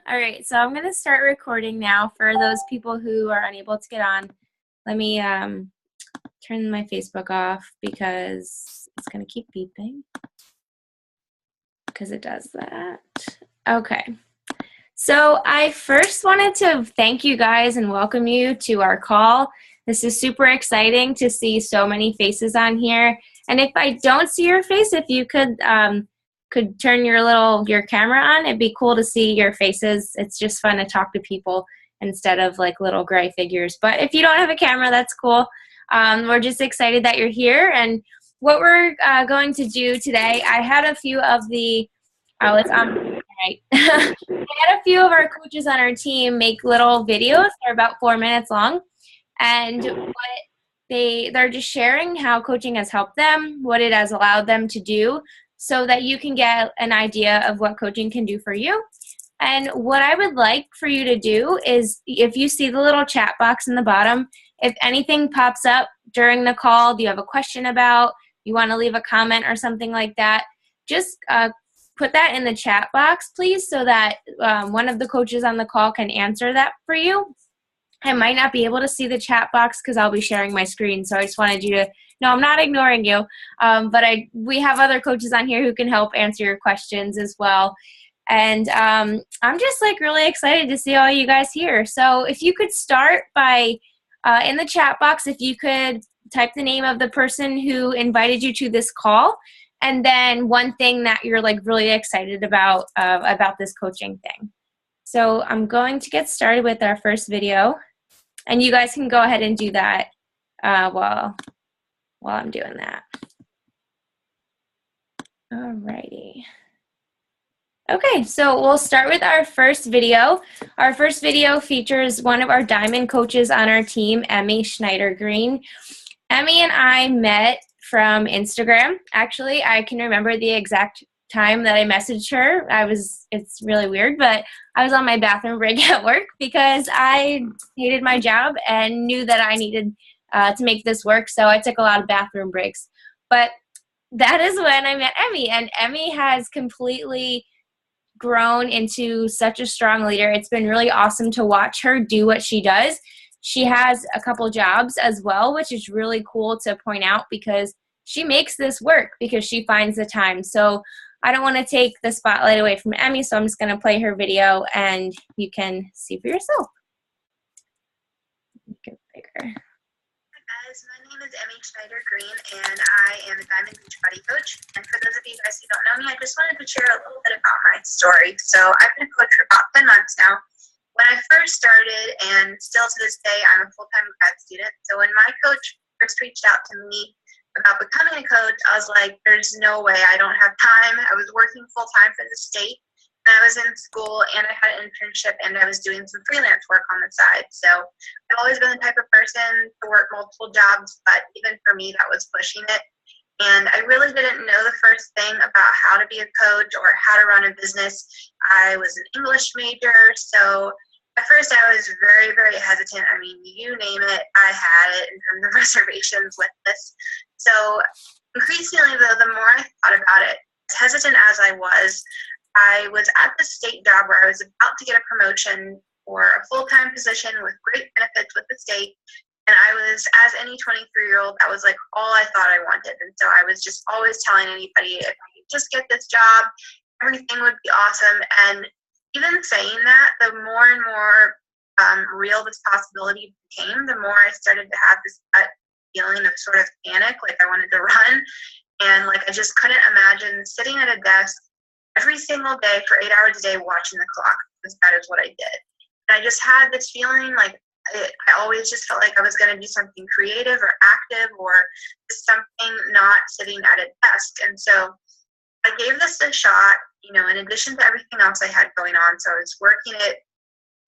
All right, so I'm going to start recording now for those people who are unable to get on. Let me turn my Facebook off because it's going to keep beeping because it does that. Okay. So I first wanted to thank you guys and welcome you to our call. This is super exciting to see so many faces on here. And if I don't see your face, if you could turn your camera on, it'd be cool to see your faces. It's just fun to talk to people instead of like little gray figures. But if you don't have a camera, that's cool. We're just excited that you're here. And what we're going to do today, I had a few of the, oh, it's on, right. I had a few of our coaches on our team make little videos. They're about 4 minutes long. And what they're just sharing how coaching has helped them, what it has allowed them to do, so that you can get an idea of what coaching can do for you. And what I would like for you to do is, if you see the little chat box in the bottom, if anything pops up during the call, do you have a question about, you want to leave a comment or something like that, just put that in the chat box, please, so that one of the coaches on the call can answer that for you. I might not be able to see the chat box because I'll be sharing my screen, so I just wanted you to know I'm not ignoring you, but we have other coaches on here who can help answer your questions as well. And I'm just like really excited to see all you guys here. So if you could start by, in the chat box, if you could type the name of the person who invited you to this call, and then one thing that you're like really excited about this coaching thing. So I'm going to get started with our first video. And you guys can go ahead and do that while I'm doing that. Alrighty. Okay, so we'll start with our first video. Our first video features one of our diamond coaches on our team, Emmy Schneider-Green. Emmy and I met from Instagram. Actually, I can remember the exact time that I messaged her. It's really weird, but I was on my bathroom break at work because I hated my job and knew that I needed to make this work, so I took a lot of bathroom breaks. But that is when I met Emmy, and Emmy has completely grown into such a strong leader. It's been really awesome to watch her do what she does. She has a couple jobs as well, which is really cool to point out because she makes this work because she finds the time. So I don't want to take the spotlight away from Emmy, so I'm just going to play her video and you can see for yourself. Make it bigger. Hi guys, my name is Emmy Schneider-Green and I am a Diamond Beach Buddy Coach. And for those of you guys who don't know me, I just wanted to share a little bit about my story. So I've been a coach for about 10 months now. When I first started, and still to this day, I'm a full-time grad student. So when my coach first reached out to me about becoming a coach, I was like, there's no way, I don't have time. I was working full-time for the state, and I was in school, and I had an internship, and I was doing some freelance work on the side. So I've always been the type of person to work multiple jobs, but even for me, that was pushing it. And I really didn't know the first thing about how to be a coach or how to run a business. I was an English major, so at first I was very, very hesitant. I mean, you name it, I had it in terms of reservations with this. So increasingly, though, the more I thought about it, as hesitant as I was at the state job where I was about to get a promotion for a full-time position with great benefits with the state. And I was, as any 23-year-old, that was like all I thought I wanted. And so I was just always telling anybody, if I could just get this job, everything would be awesome. And even saying that, the more and more real this possibility became, the more I started to have this feeling of sort of panic, like I wanted to run. And like I just couldn't imagine sitting at a desk every single day for 8 hours a day watching the clock, because that is what I did. And I just had this feeling like I always just felt like I was going to do something creative or active or just something not sitting at a desk. And so I gave this a shot, you know, in addition to everything else I had going on. So I was working it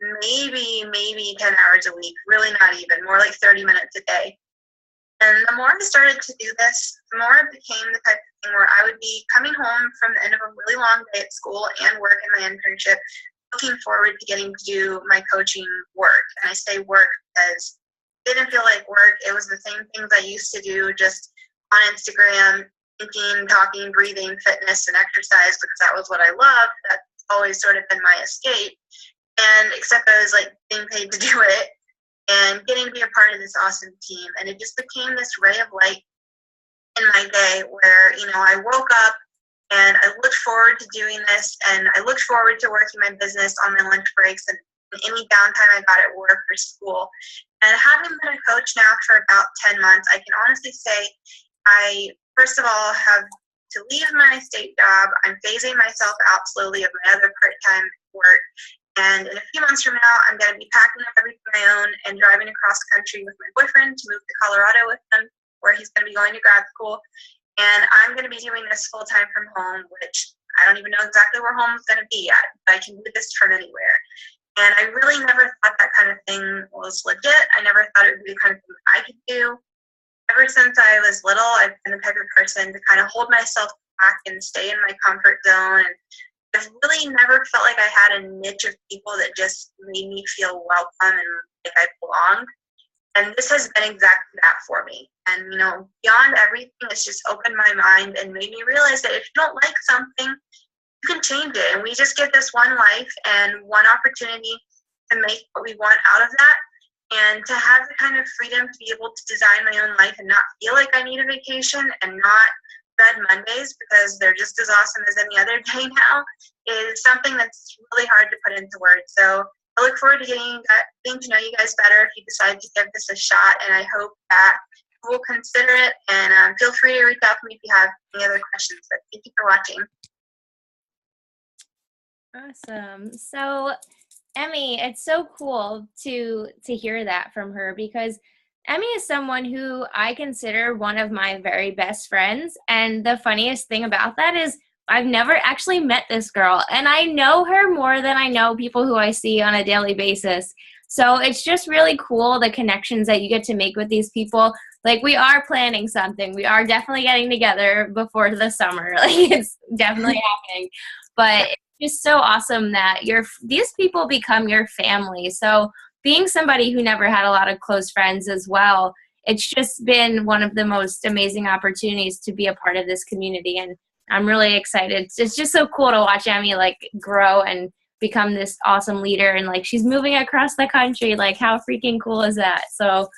maybe 10 hours a week, really not even, more like 30 minutes a day. And the more I started to do this, the more it became the type of thing where I would be coming home from the end of a really long day at school and work in my internship, looking forward to getting to do my coaching work. And I say work because it didn't feel like work. It was the same things I used to do just on Instagram, thinking, talking, breathing, fitness, and exercise, because that was what I loved. That's always sort of been my escape. and except I was like being paid to do it and getting to be a part of this awesome team. And it just became this ray of light in my day where, you know, I woke up and I looked forward to doing this, and I looked forward to working my business on my lunch breaks and any downtime I got at work or school. And having been a coach now for about 10 months, I can honestly say I, first of all, have to leave my state job. I'm phasing myself out slowly of my other part-time work. And in a few months from now, I'm going to be packing up everything I own and driving across country with my boyfriend to move to Colorado with him, where he's going to be going to grad school. And I'm going to be doing this full-time from home, which I don't even know exactly where home is going to be yet, but I can do this turn anywhere. And I really never thought that kind of thing was legit. I never thought it would be the kind of thing I could do. Ever since I was little, I've been the type of person to kind of hold myself back and stay in my comfort zone. And I've really never felt like I had a niche of people that just made me feel welcome and like I belonged. And this has been exactly that for me. And, you know, beyond everything, it's just opened my mind and made me realize that if you don't like something, you can change it. And we just get this one life and one opportunity to make what we want out of that. And to have the kind of freedom to be able to design my own life and not feel like I need a vacation and not dread Mondays because they're just as awesome as any other day now is something that's really hard to put into words. So I look forward to getting to know you guys better if you decide to give this a shot, and I hope that you will consider it, and feel free to reach out to me if you have any other questions. But thank you for watching. Awesome. So, Emmy, it's so cool to hear that from her, because Emmy is someone who I consider one of my very best friends. And the funniest thing about that is I've never actually met this girl, and I know her more than I know people who I see on a daily basis. So it's just really cool, the connections that you get to make with these people. Like, we are planning something. We are definitely getting together before the summer. Like, it's definitely happening. But it's just so awesome that these people become your family. So being somebody who never had a lot of close friends as well, it's just been one of the most amazing opportunities to be a part of this community. And I'm really excited. It's just so cool to watch Emmy like grow and become this awesome leader, and like she's moving across the country. Like, how freaking cool is that? So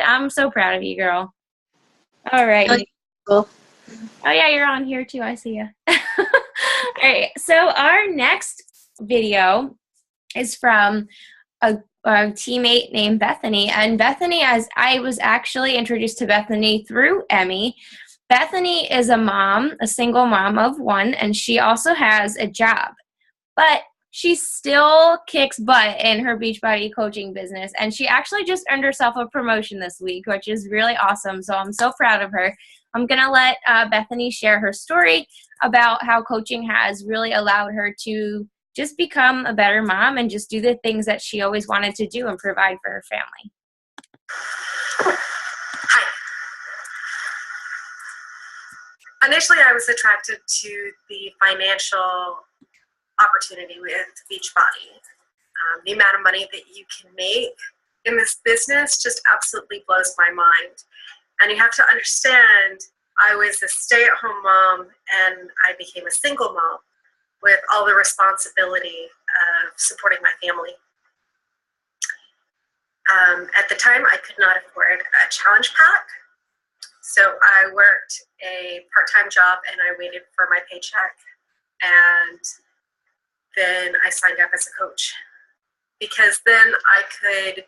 I'm so proud of you, girl. All right. Cool. Oh yeah, you're on here too. I see you. All right. So our next video is from a teammate named Bethany. And Bethany, as I was actually introduced to Bethany through Emmy. Bethany is a mom, a single mom of one, and she also has a job. But she still kicks butt in her Beachbody coaching business. And she actually just earned herself a promotion this week, which is really awesome. So I'm so proud of her. I'm going to let Bethany share her story about how coaching has really allowed her to just become a better mom and just do the things that she always wanted to do and provide for her family. Hi. Initially, I was attracted to the financial opportunity with Beachbody. The amount of money that you can make in this business just absolutely blows my mind. And you have to understand, I was a stay-at-home mom and I became a single mom with all the responsibility of supporting my family. At the time, I could not afford a challenge pack. So I worked a part-time job and I waited for my paycheck. And then I signed up as a coach, because then I could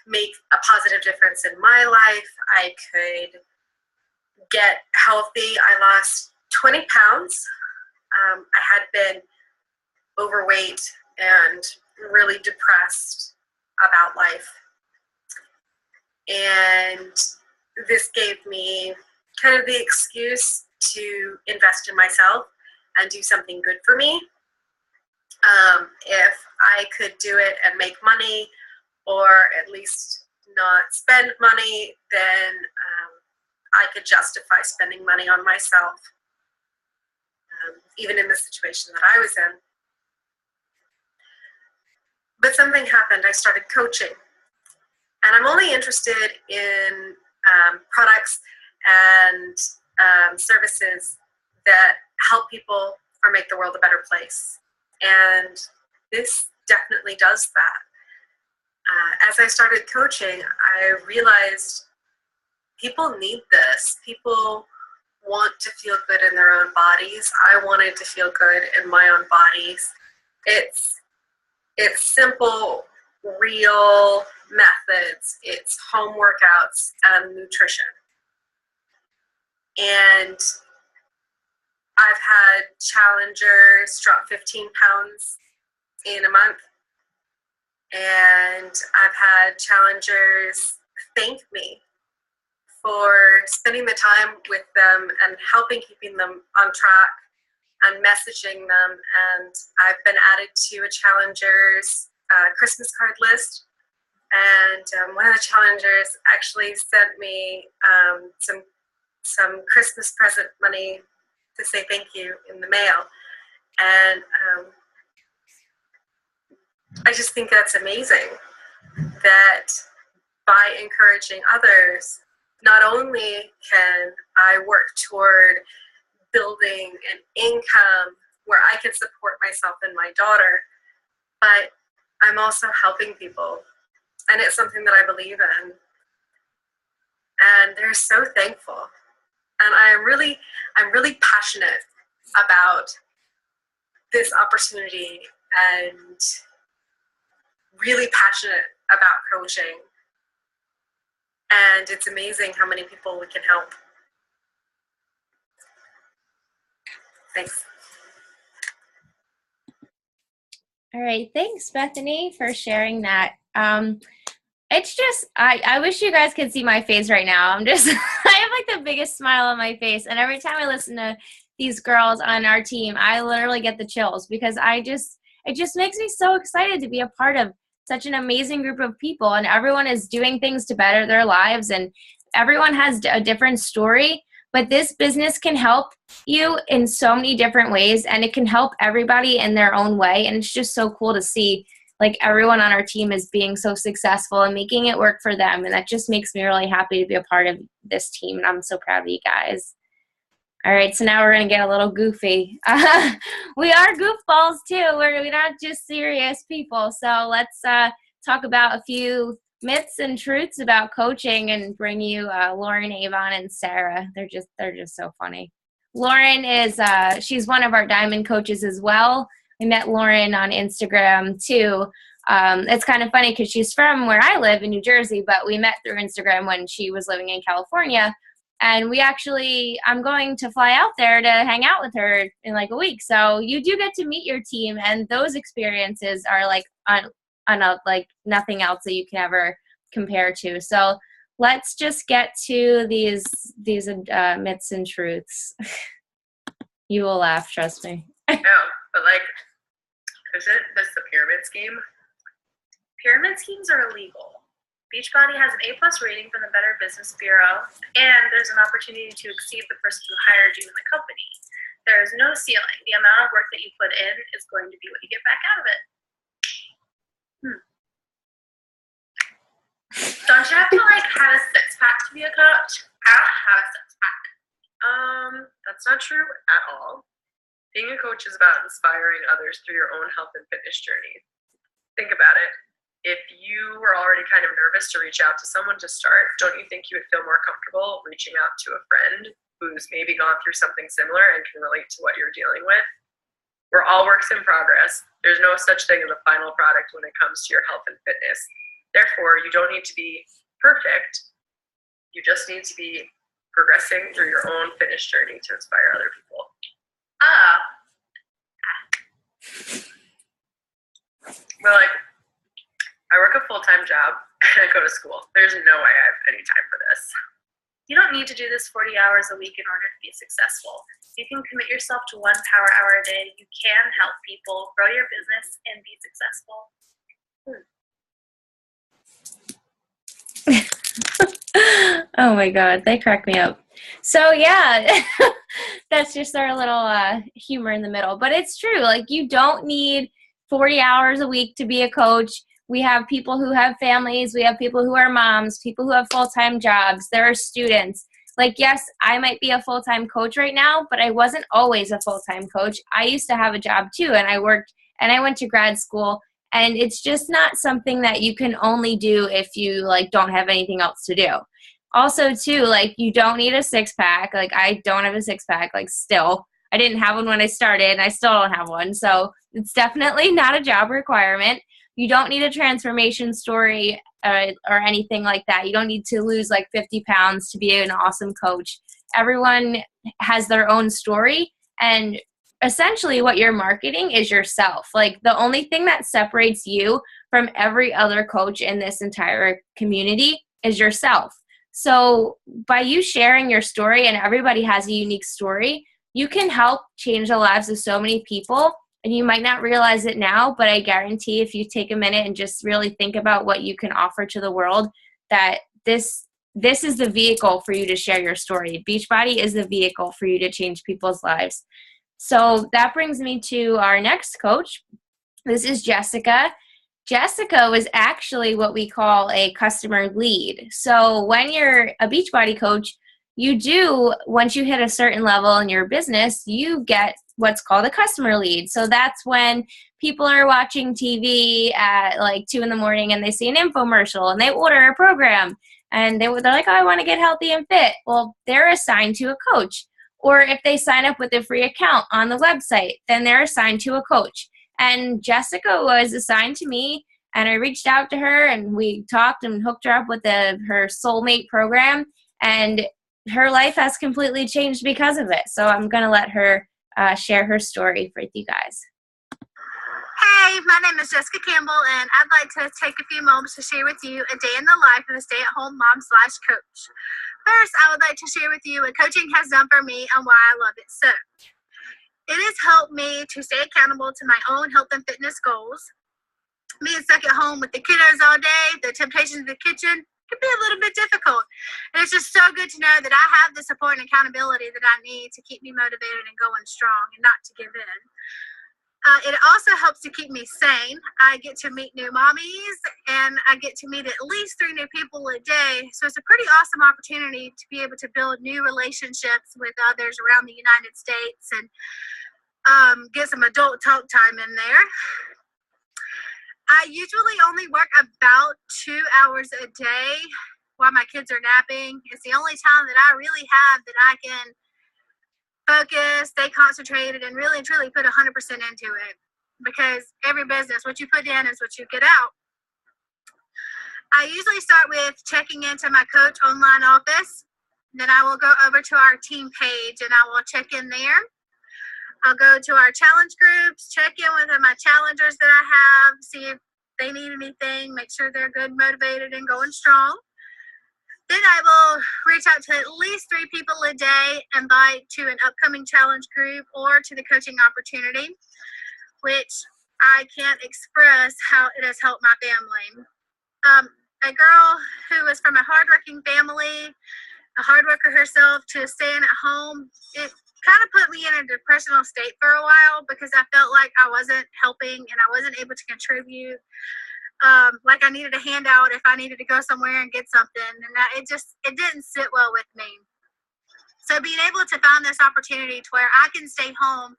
make a positive difference in my life. I could get healthy. I lost 20 pounds. I had been overweight and really depressed about life. And this gave me kind of the excuse to invest in myself and do something good for me. If I could do it and make money, or at least not spend money, then I could justify spending money on myself, even in the situation that I was in. But something happened. I started coaching. And I'm only interested in products and services that help people or make the world a better place. And this definitely does that. As I started coaching, I realized people need this. People want to feel good in their own bodies. I wanted to feel good in my own bodies. It's simple, real methods. It's home workouts and nutrition. And I've had challengers drop 15 pounds in a month. And I've had challengers thank me for spending the time with them and helping keeping them on track and messaging them. And I've been added to a challenger's Christmas card list. And one of the challengers actually sent me some Christmas present money to say thank you in the mail. And I just think that's amazing that by encouraging others, not only can I work toward building an income where I can support myself and my daughter, but I'm also helping people. And it's something that I believe in. And they're so thankful. And I'm really passionate about this opportunity and really passionate about coaching. And it's amazing how many people we can help. Thanks. All right. Thanks, Bethany, for sharing that. It's just, I wish you guys could see my face right now. I have like the biggest smile on my face. And every time I listen to these girls on our team, I literally get the chills because it just makes me so excited to be a part of such an amazing group of people. And everyone is doing things to better their lives. And everyone has a different story. But this business can help you in so many different ways. And it can help everybody in their own way. And it's just so cool to see like everyone on our team is being so successful and making it work for them. And that just makes me really happy to be a part of this team. And I'm so proud of you guys. All right, so now we're going to get a little goofy. We are goofballs too. We're not just serious people. So let's talk about a few myths and truths about coaching and bring you Lauren, Avon, and Sarah. They're just so funny. Lauren is she's one of our diamond coaches as well. We met Lauren on Instagram too. It's kind of funny because she's from where I live in New Jersey, but we met through Instagram when she was living in California. And I'm going to fly out there to hang out with her in like a week. So you do get to meet your team, and those experiences are like on a, like nothing else that you can ever compare to. So let's just get to these myths and truths. You will laugh, trust me. No, but like, isn't this the pyramid scheme? Pyramid schemes are illegal. Beachbody has an A+ rating from the Better Business Bureau, and there's an opportunity to exceed the person who hired you in the company. There is no ceiling. The amount of work that you put in is going to be what you get back out of it. Don't you have to like have a six-pack to be a coach? I don't have a six-pack. That's not true at all. Being a coach is about inspiring others through your own health and fitness journey. Think about it. If you were already kind of nervous to reach out to someone to start, don't you think you would feel more comfortable reaching out to a friend who's maybe gone through something similar and can relate to what you're dealing with? We're all works in progress. There's no such thing as a final product when it comes to your health and fitness. Therefore, you don't need to be perfect. You just need to be progressing through your own fitness journey to inspire other people. Well, like, I work a full-time job and I go to school. There's no way I have any time for this. You don't need to do this 40 hours a week in order to be successful. You can commit yourself to 1 power hour a day. You can help people grow your business and be successful. Oh my God, they crack me up. So yeah, that's just our little humor in the middle. But it's true. Like, you don't need 40 hours a week to be a coach. We have people who have families. We have people who are moms, people who have full-time jobs. There are students. Like, yes, I might be a full-time coach right now, but I wasn't always a full-time coach. I used to have a job too, and I worked and I went to grad school, And it's just not something that you can only do if you like don't have anything else to do. Also too, like you don't need a six pack. Like I don't have a six pack, like still. I didn't have one when I started and I still don't have one. So it's definitely not a job requirement. You don't need a transformation story or anything like that. You don't need to lose like 50 pounds to be an awesome coach. Everyone has their own story, and essentially what you're marketing is yourself. Like the only thing that separates you from every other coach in this entire community is yourself. So by you sharing your story, and everybody has a unique story, you can help change the lives of so many people. And you might not realize it now, but I guarantee if you take a minute and just really think about what you can offer to the world, that this is the vehicle for you to share your story. Beachbody is the vehicle for you to change people's lives. So that brings me to our next coach. This is Jessica. Jessica was actually what we call a customer lead. So when you're a Beachbody coach, you do, once you hit a certain level in your business, you get what's called a customer lead. So that's when people are watching TV at like 2 in the morning and they see an infomercial and they order a program and they're like, oh, I want to get healthy and fit. Well, they're assigned to a coach. Or if they sign up with a free account on the website, then they're assigned to a coach. And Jessica was assigned to me, and I reached out to her and we talked and hooked her up with her soulmate program, and her life has completely changed because of it. So I'm going to let her share her story with you guys. Hey, my name is Jessica Campbell, and I'd like to take a few moments to share with you a day in the life of a stay-at-home mom/coach. First, I would like to share with you what coaching has done for me and why I love it so. It has helped me to stay accountable to my own health and fitness goals. Being stuck at home with the kiddos all day, the temptations of the kitchen can be a little bit difficult. And it's just so good to know that I have the support and accountability that I need to keep me motivated and going strong and not to give in. It also helps to keep me sane. I get to meet new mommies, and I get to meet at least 3 new people a day. So it's a pretty awesome opportunity to be able to build new relationships with others around the United States and get some adult talk time in there. I usually only work about 2 hours a day while my kids are napping. It's the only time that I really have that I can focus, stay concentrated, and really truly put 100% into it. Because every business, what you put in is what you get out. I usually start with checking into my coach online office. Then I will go over to our team page and I will check in there. I'll go to our challenge groups, check in with my challengers that I have, see if they need anything, make sure they're good, motivated, and going strong. Then I will reach out to at least 3 people a day, invite to an upcoming challenge group or to the coaching opportunity, which I can't express how it has helped my family. A girl who was from a hardworking family, a hard worker herself, to staying at home, it kind of put me in a depressional state for a while because I felt like I wasn't helping and I wasn't able to contribute. Like I needed a handout if I needed to go somewhere and get something, and it didn't sit well with me. So being able to find this opportunity to where I can stay home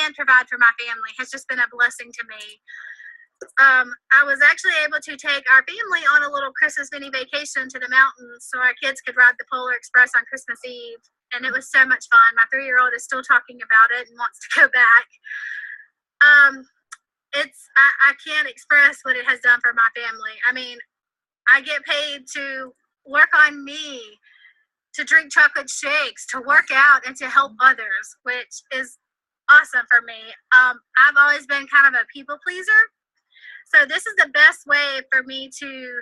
and provide for my family has just been a blessing to me. I was actually able to take our family on a little Christmas mini vacation to the mountains so our kids could ride the Polar Express on Christmas Eve, and it was so much fun. My 3-year-old is still talking about it and wants to go back. I can't express what it has done for my family. I mean, I get paid to work on me, to drink chocolate shakes, to work out, and to help others, which is awesome for me. I've always been kind of a people pleaser, so this is the best way for me to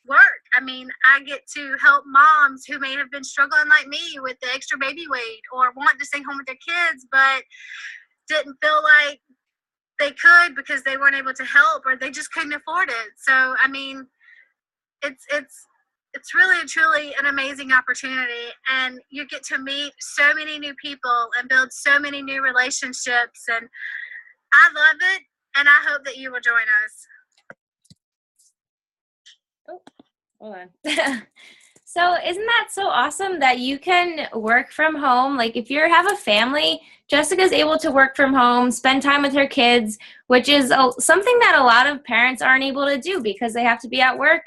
work. I mean, I get to help moms who may have been struggling like me with the extra baby weight or want to stay home with their kids but didn't feel like they could because they weren't able to help or they just couldn't afford it. So, I mean, it's really truly an amazing opportunity, and you get to meet so many new people and build so many new relationships, and I love it, and I hope that you will join us. Oh, hold on. So isn't that so awesome that you can work from home? Like if you have a family, Jessica's able to work from home, spend time with her kids, which is something that a lot of parents aren't able to do because they have to be at work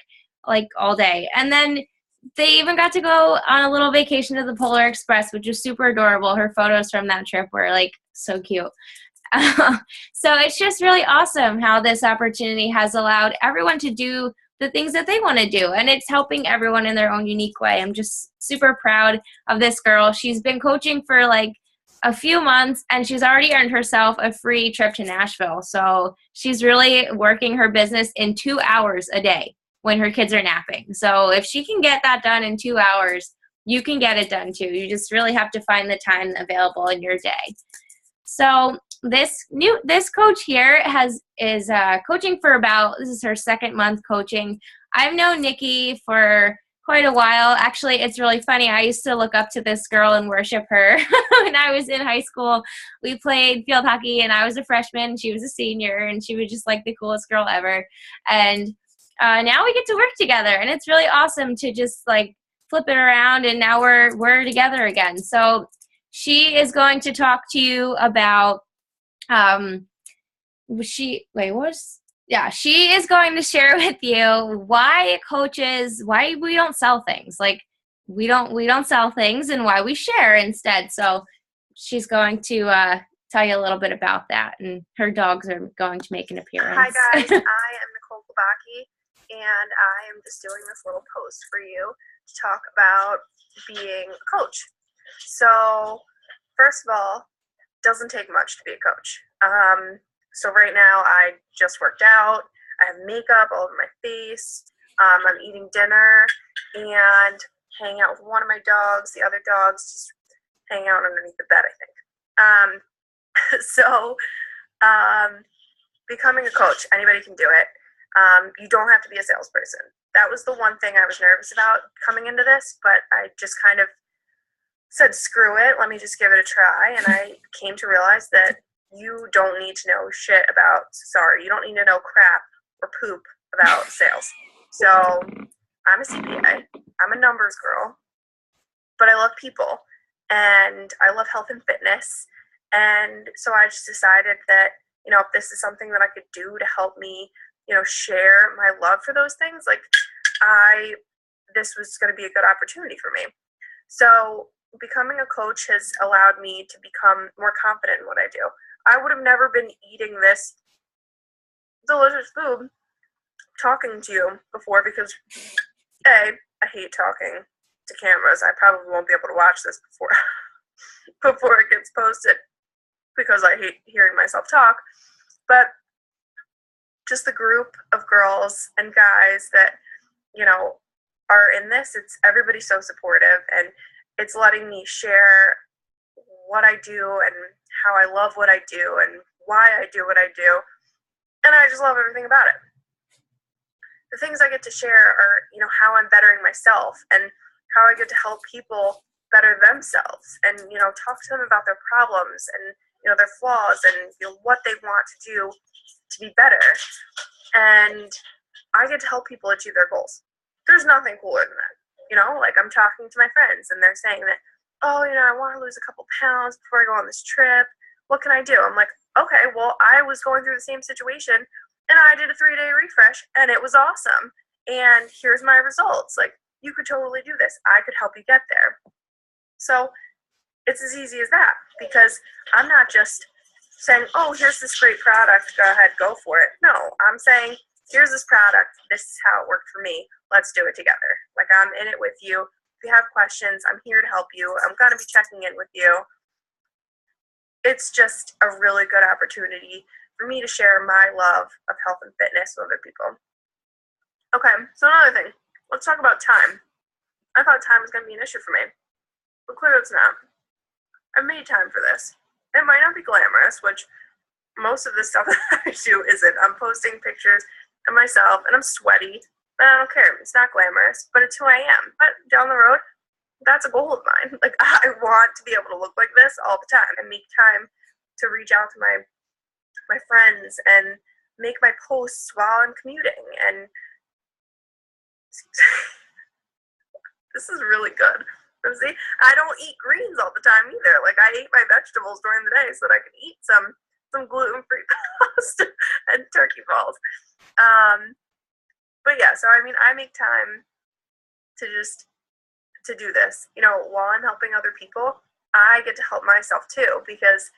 like all day. And then they even got to go on a little vacation to the Polar Express, which was super adorable. Her photos from that trip were like so cute. So it's just really awesome how this opportunity has allowed everyone to do the things that they want to do, and it's helping everyone in their own unique way. I'm just super proud of this girl. She's been coaching for like a few months, and she's already earned herself a free trip to Nashville. So she's really working her business in 2 hours a day when her kids are napping. So if she can get that done in 2 hours, you can get it done too. You just really have to find the time available in your day. So this coach here is coaching for this is her second month coaching. I've known Nikki for quite a while. Actually, it's really funny. I used to look up to this girl and worship her when I was in high school. We played field hockey, and I was a freshman. She was a senior, and she was just like the coolest girl ever. And now we get to work together, and it's really awesome to just like flip it around, and now we're together again. So she is going to talk to you about she is going to share with you why we don't sell things. Like we don't sell things, and why we share instead. So she's going to tell you a little bit about that, and her dogs are going to make an appearance. Hi guys, I am Nicole Kubaki, and I am just doing this little post for you to talk about being a coach. So first of all, it doesn't take much to be a coach. So right now I just worked out, I have makeup all over my face, I'm eating dinner and hanging out with one of my dogs, the other dog's just hanging out underneath the bed, I think. So becoming a coach, anybody can do it. You don't have to be a salesperson. That was the one thing I was nervous about coming into this, but I just kind of said, screw it, let me just give it a try. And I came to realize that you don't need to know shit about, you don't need to know crap or poop about sales. So I'm a CPA, I'm a numbers girl, but I love people and I love health and fitness. And so I just decided that, if this is something that I could do to help me, share my love for those things, this was going to be a good opportunity for me. So becoming a coach has allowed me to become more confident in what I do. I would have never been eating this delicious food talking to you before because, A, I hate talking to cameras. I probably won't be able to watch this before it gets posted because I hate hearing myself talk. But just the group of girls and guys that, are in this, everybody's so supportive, and it's letting me share what I do and how I love what I do and why I do what I do. And I just love everything about it. The things I get to share are, how I'm bettering myself and how I get to help people better themselves and, talk to them about their problems and, their flaws and, what they want to do to be better. And I get to help people achieve their goals. There's nothing cooler than that. I'm talking to my friends and they're saying that, oh, I want to lose a couple pounds before I go on this trip. What can I do? I'm like, okay, well, I was going through the same situation and I did a 3-day refresh and it was awesome. And here's my results. You could totally do this. I could help you get there. So it's as easy as that, because I'm not just saying, oh, here's this great product. Go ahead, go for it. No, I'm saying, here's this product. This is how it worked for me. Let's do it together. I'm in it with you. If you have questions, I'm here to help you. I'm going to be checking in with you. It's just a really good opportunity for me to share my love of health and fitness with other people. Okay, so another thing. Let's talk about time. I thought time was going to be an issue for me, but clearly it's not. I've made time for this. It might not be glamorous, which most of the stuff that I do isn't. I'm posting pictures of myself, and I'm sweaty, but I don't care. It's not glamorous, but it's who I am. But down the road, that's a goal of mine. I want to be able to look like this all the time and make time to reach out to my friends and make my posts while I'm commuting. And this is really good. And see, I don't eat greens all the time either. Like, I eat my vegetables during the day so that I can eat some gluten-free pasta and turkey balls. But yeah, so I mean, I make time to do this. You know, while I'm helping other people, I get to help myself too, because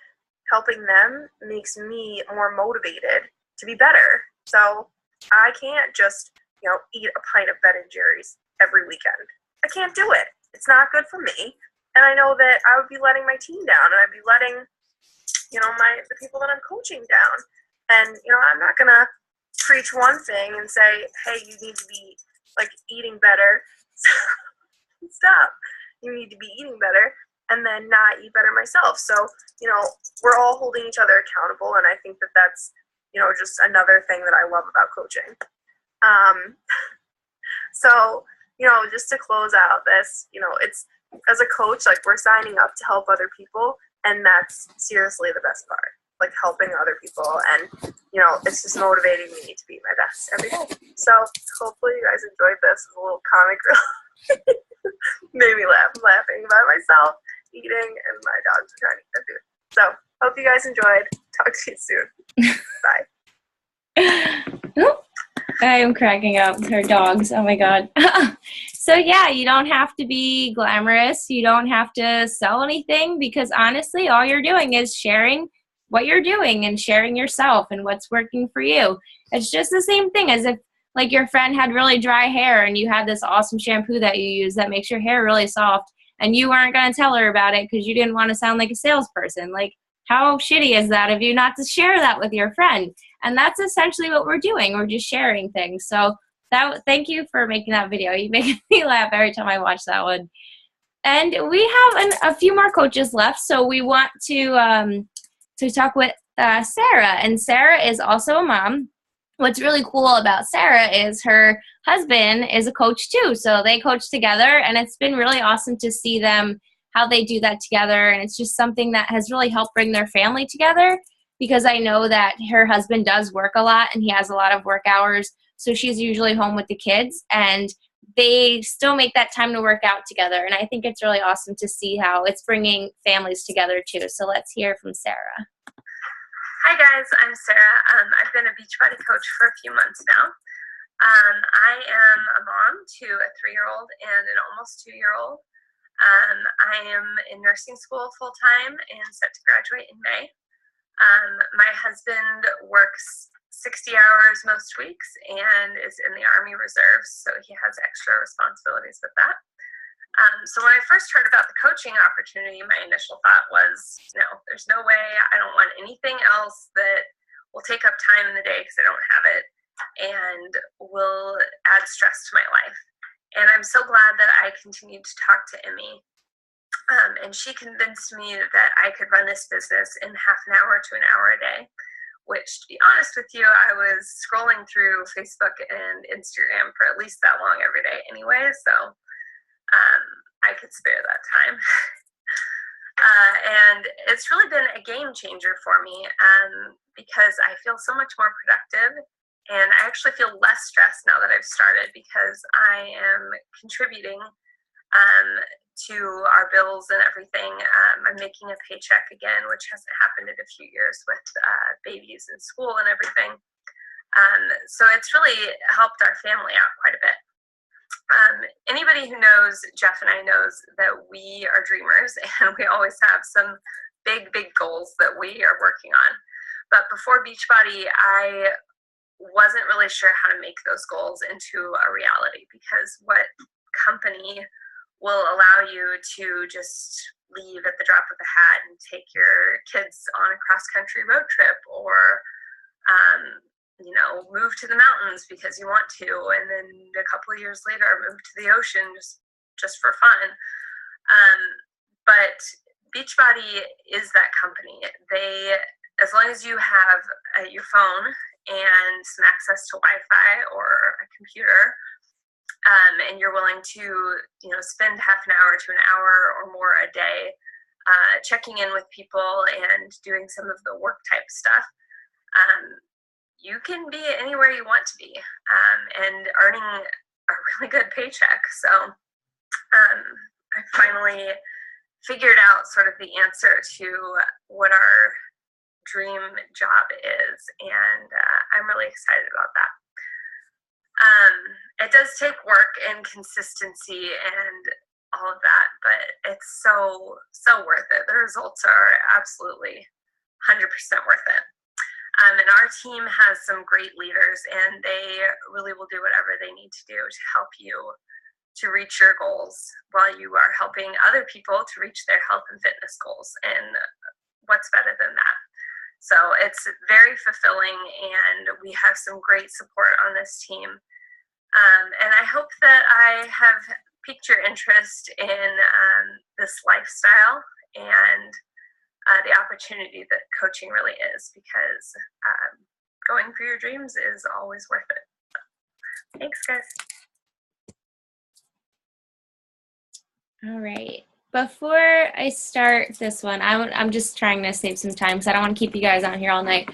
helping them makes me more motivated to be better. So I can't just, you know, eat a pint of Ben and Jerry's every weekend. I can't do it. It's not good for me. And I know that I would be letting my team down, and I'd be letting, you know, the people that I'm coaching down. And, you know, I'm not going to preach one thing and say, hey, you need to be, like, eating better. Stop. You need to be eating better, and then not eat better myself. So, you know, we're all holding each other accountable, and I think that that's, you know, just another thing that I love about coaching. So, you know, just to close out this, you know, it's, as a coach, like, we're signing up to help other people, and that's seriously the best part, like, helping other people, and, you know, it's just motivating me to be my best every day. So hopefully you guys enjoyed this. It was a little comic relief. Made me laugh. I'm laughing by myself, eating, and my dogs are trying to eat their food. So hope you guys enjoyed. Talk to you soon. Bye. I am cracking up. Her dogs. Oh my God. So yeah, you don't have to be glamorous. You don't have to sell anything, because honestly, all you're doing is sharing what you're doing and sharing yourself and what's working for you. It's just the same thing as if, like, your friend had really dry hair and you had this awesome shampoo that you use that makes your hair really soft, and you weren't going to tell her about it because you didn't want to sound like a salesperson. Like, how shitty is that of you not to share that with your friend? And that's essentially what we're doing. We're just sharing things. So thank you for making that video. You make me laugh every time I watch that one. And we have a few more coaches left, so we want to talk with Sarah. And Sarah is also a mom. What's really cool about Sarah is her husband is a coach too. So they coach together, and it's been really awesome to see them, how they do that together. And it's just something that has really helped bring their family together, because I know that her husband does work a lot and he has a lot of work hours. So she's usually home with the kids, and they still make that time to work out together. And I think it's really awesome to see how it's bringing families together too. So let's hear from Sarah. Hi guys, I'm Sarah. I've been a Beachbody coach for a few months now. I am a mom to a 3-year-old and an almost 2-year-old. I am in nursing school full-time and set to graduate in May. My husband works 60 hours most weeks and is in the Army Reserves, so he has extra responsibilities with that. So when I first heard about the coaching opportunity, my initial thought was, no, there's no way. I don't want anything else that will take up time in the day because I don't have it and will add stress to my life. And I'm so glad that I continued to talk to Emmy. And she convinced me that I could run this business in half an hour to an hour a day, which, to be honest with you, I was scrolling through Facebook and Instagram for at least that long every day anyway, so I could spare that time. And it's really been a game changer for me because I feel so much more productive, and I actually feel less stressed now that I've started, because I am contributing to our bills and everything. I'm making a paycheck again, which hasn't happened in a few years with babies in school and everything. So it's really helped our family out quite a bit. Anybody who knows Jeff and I knows that we are dreamers, and we always have some big goals that we are working on. But before Beachbody, I wasn't really sure how to make those goals into a reality, because what company will allow you to just leave at the drop of a hat and take your kids on a cross-country road trip, or move to the mountains because you want to, and then a couple of years later move to the ocean just for fun. But Beachbody is that company. They, as long as you have your phone and some access to Wi-Fi or a computer, and you're willing to, spend half an hour to an hour or more a day checking in with people and doing some of the work type stuff, you can be anywhere you want to be and earning a really good paycheck. So I finally figured out sort of the answer to what our dream job is, and I'm really excited about that. It does take work and consistency and all of that, but it's so worth it. The results are absolutely 100% worth it. And our team has some great leaders, and they really will do whatever they need to do to help you to reach your goals while you are helping other people to reach their health and fitness goals. And what's better than that? So it's very fulfilling, and we have some great support on this team. And I hope that I have piqued your interest in this lifestyle and the opportunity that coaching really is, because going for your dreams is always worth it. Thanks, guys. All right. Before I start this one, I'm just trying to save some time because I don't want to keep you guys on here all night.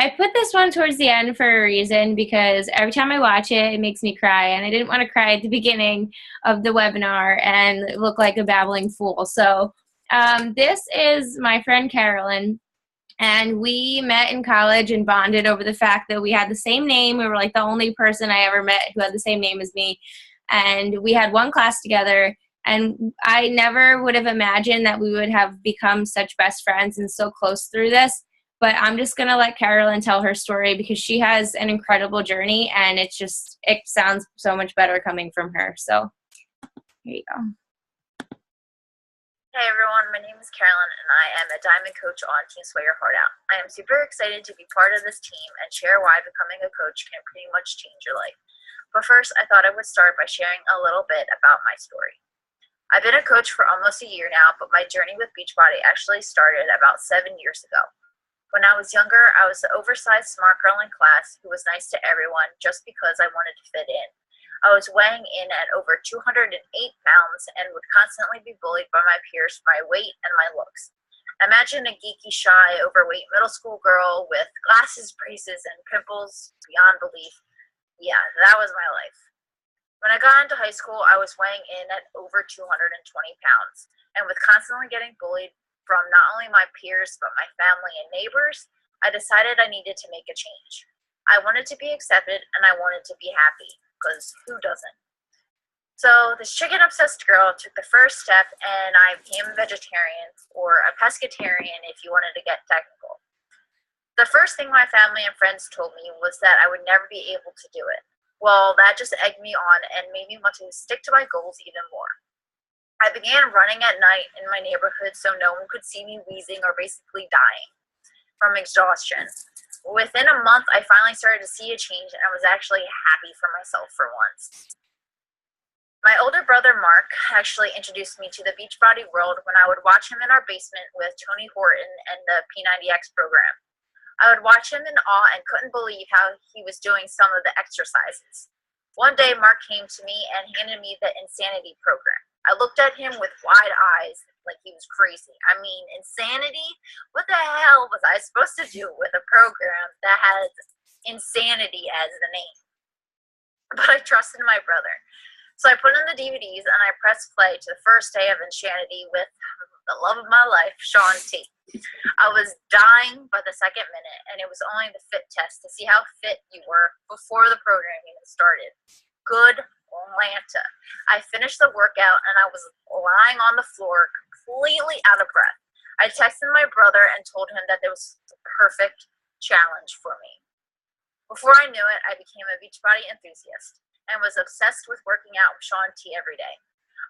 I put this one towards the end for a reason, because every time I watch it, it makes me cry, and I didn't want to cry at the beginning of the webinar and look like a babbling fool. So this is my friend Carolyn, and we met in college and bonded over the fact that we had the same name. We were like the only person I ever met who had the same name as me, and we had one class together. And I never would have imagined that we would have become such best friends and so close through this. But I'm just going to let Carolyn tell her story, because she has an incredible journey, and it sounds so much better coming from her. So here you go. Hey everyone, my name is Carolyn, and I am a diamond coach on Team Sweat Your Heart Out. I am super excited to be part of this team and share why becoming a coach can pretty much change your life. But first, I thought I would start by sharing a little bit about my story. I've been a coach for almost a year now, but my journey with Beachbody actually started about 7 years ago. When I was younger, I was the oversized smart girl in class who was nice to everyone just because I wanted to fit in. I was weighing in at over 208 pounds and would constantly be bullied by my peers for my weight and my looks. Imagine a geeky, shy, overweight middle school girl with glasses, braces, and pimples beyond belief. Yeah, that was my life. When I got into high school, I was weighing in at over 220 pounds, and with constantly getting bullied from not only my peers, but my family and neighbors, I decided I needed to make a change. I wanted to be accepted, and I wanted to be happy, because who doesn't? So this chicken-obsessed girl took the first step, and I became a vegetarian, or a pescatarian if you wanted to get technical. The first thing my family and friends told me was that I would never be able to do it. Well, that just egged me on and made me want to stick to my goals even more. I began running at night in my neighborhood so no one could see me wheezing or basically dying from exhaustion. Within a month, I finally started to see a change, and I was actually happy for myself for once. My older brother, Mark, actually introduced me to the Beachbody world when I would watch him in our basement with Tony Horton and the P90X program. I would watch him in awe and couldn't believe how he was doing some of the exercises. One day, Mark came to me and handed me the Insanity program. I looked at him with wide eyes like he was crazy. I mean, insanity? What the hell was I supposed to do with a program that has insanity as the name? But I trusted my brother. So I put in the DVDs and I pressed play to the first day of Insanity with the love of my life, Shaun T. I was dying by the second minute, and it was only the fit test to see how fit you were before the program even started. Good Atlanta. I finished the workout and I was lying on the floor completely out of breath. I texted my brother and told him that it was the perfect challenge for me. Before I knew it, I became a Beachbody enthusiast and was obsessed with working out with Shaun T every day.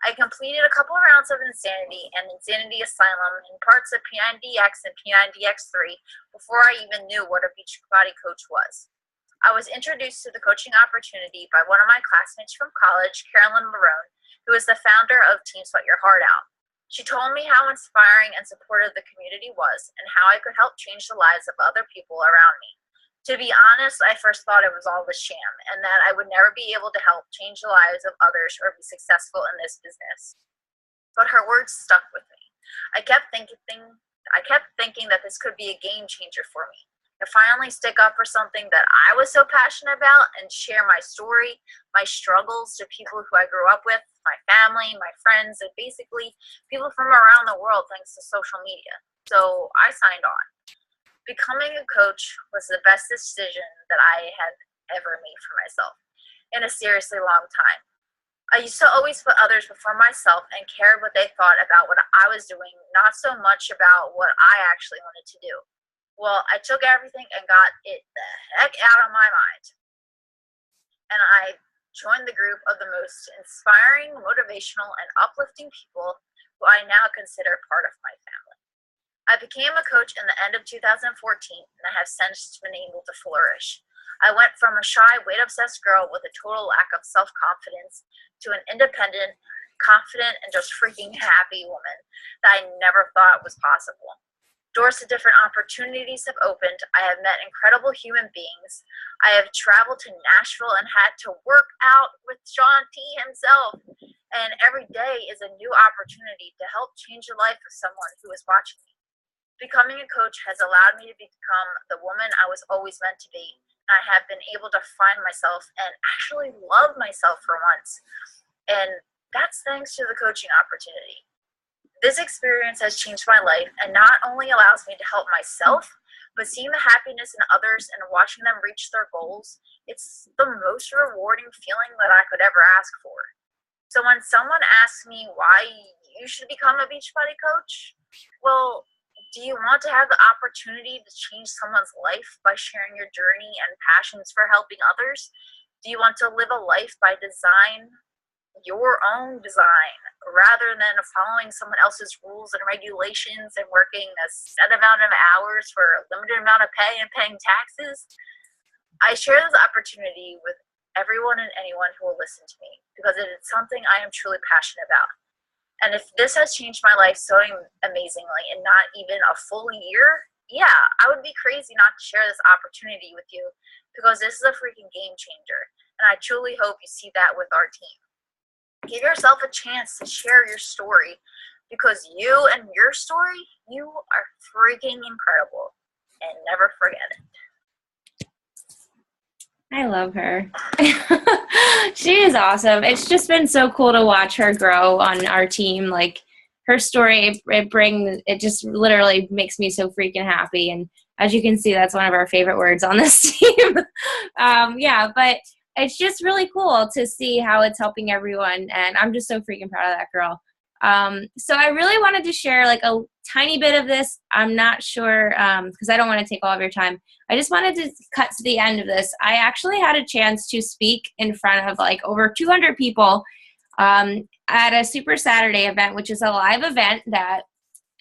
I completed a couple of rounds of Insanity and Insanity Asylum and parts of P90X and P90X3 before I even knew what a Beachbody coach was. I was introduced to the coaching opportunity by one of my classmates from college, Carolyn, who is the founder of Team Sweat Your Heart Out. She told me how inspiring and supportive the community was and how I could help change the lives of other people around me. To be honest, I first thought it was all a sham and that I would never be able to help change the lives of others or be successful in this business. But her words stuck with me. I kept thinking that this could be a game changer for me. to finally stick up for something that I was so passionate about and share my story, my struggles to people who I grew up with, my family, my friends, and basically people from around the world thanks to social media. So I signed on. Becoming a coach was the best decision that I had ever made for myself in a seriously long time. I used to always put others before myself and cared what they thought about what I was doing, not so much about what I actually wanted to do. Well, I took everything and got it the heck out of my mind. And I joined the group of the most inspiring, motivational, and uplifting people who I now consider part of my family. I became a coach in the end of 2014, and I have since been able to flourish. I went from a shy, weight-obsessed girl with a total lack of self-confidence to an independent, confident, and just freaking happy woman that I never thought was possible. Doors to different opportunities have opened. I have met incredible human beings. I have traveled to Nashville and had to work out with Sean T himself. And every day is a new opportunity to help change the life of someone who is watching me. Becoming a coach has allowed me to become the woman I was always meant to be. And I have been able to find myself and actually love myself for once. And that's thanks to the coaching opportunity. This experience has changed my life and not only allows me to help myself, but seeing the happiness in others and watching them reach their goals, it's the most rewarding feeling that I could ever ask for. So when someone asks me why you should become a Beachbody coach, well, do you want to have the opportunity to change someone's life by sharing your journey and passions for helping others? Do you want to live a life by design, your own design, rather than following someone else's rules and regulations and working a set amount of hours for a limited amount of pay and paying taxes? I share this opportunity with everyone and anyone who will listen to me because it is something I am truly passionate about. And if this has changed my life so amazingly in not even a full year, yeah, I would be crazy not to share this opportunity with you because this is a freaking game changer. And I truly hope you see that with our team. Give yourself a chance to share your story because you and your story, you are freaking incredible. And never forget it. I love her. She is awesome. It's just been so cool to watch her grow on our team. Like her story, it just literally makes me so freaking happy. And as you can see, that's one of our favorite words on this team. Yeah, but it's just really cool to see how it's helping everyone. And I'm just so freaking proud of that girl. So I really wanted to share like a tiny bit of this. I'm not sure, because I don't want to take all of your time. I just wanted to cut to the end of this. I actually had a chance to speak in front of like over 200 people at a Super Saturday event, which is a live event that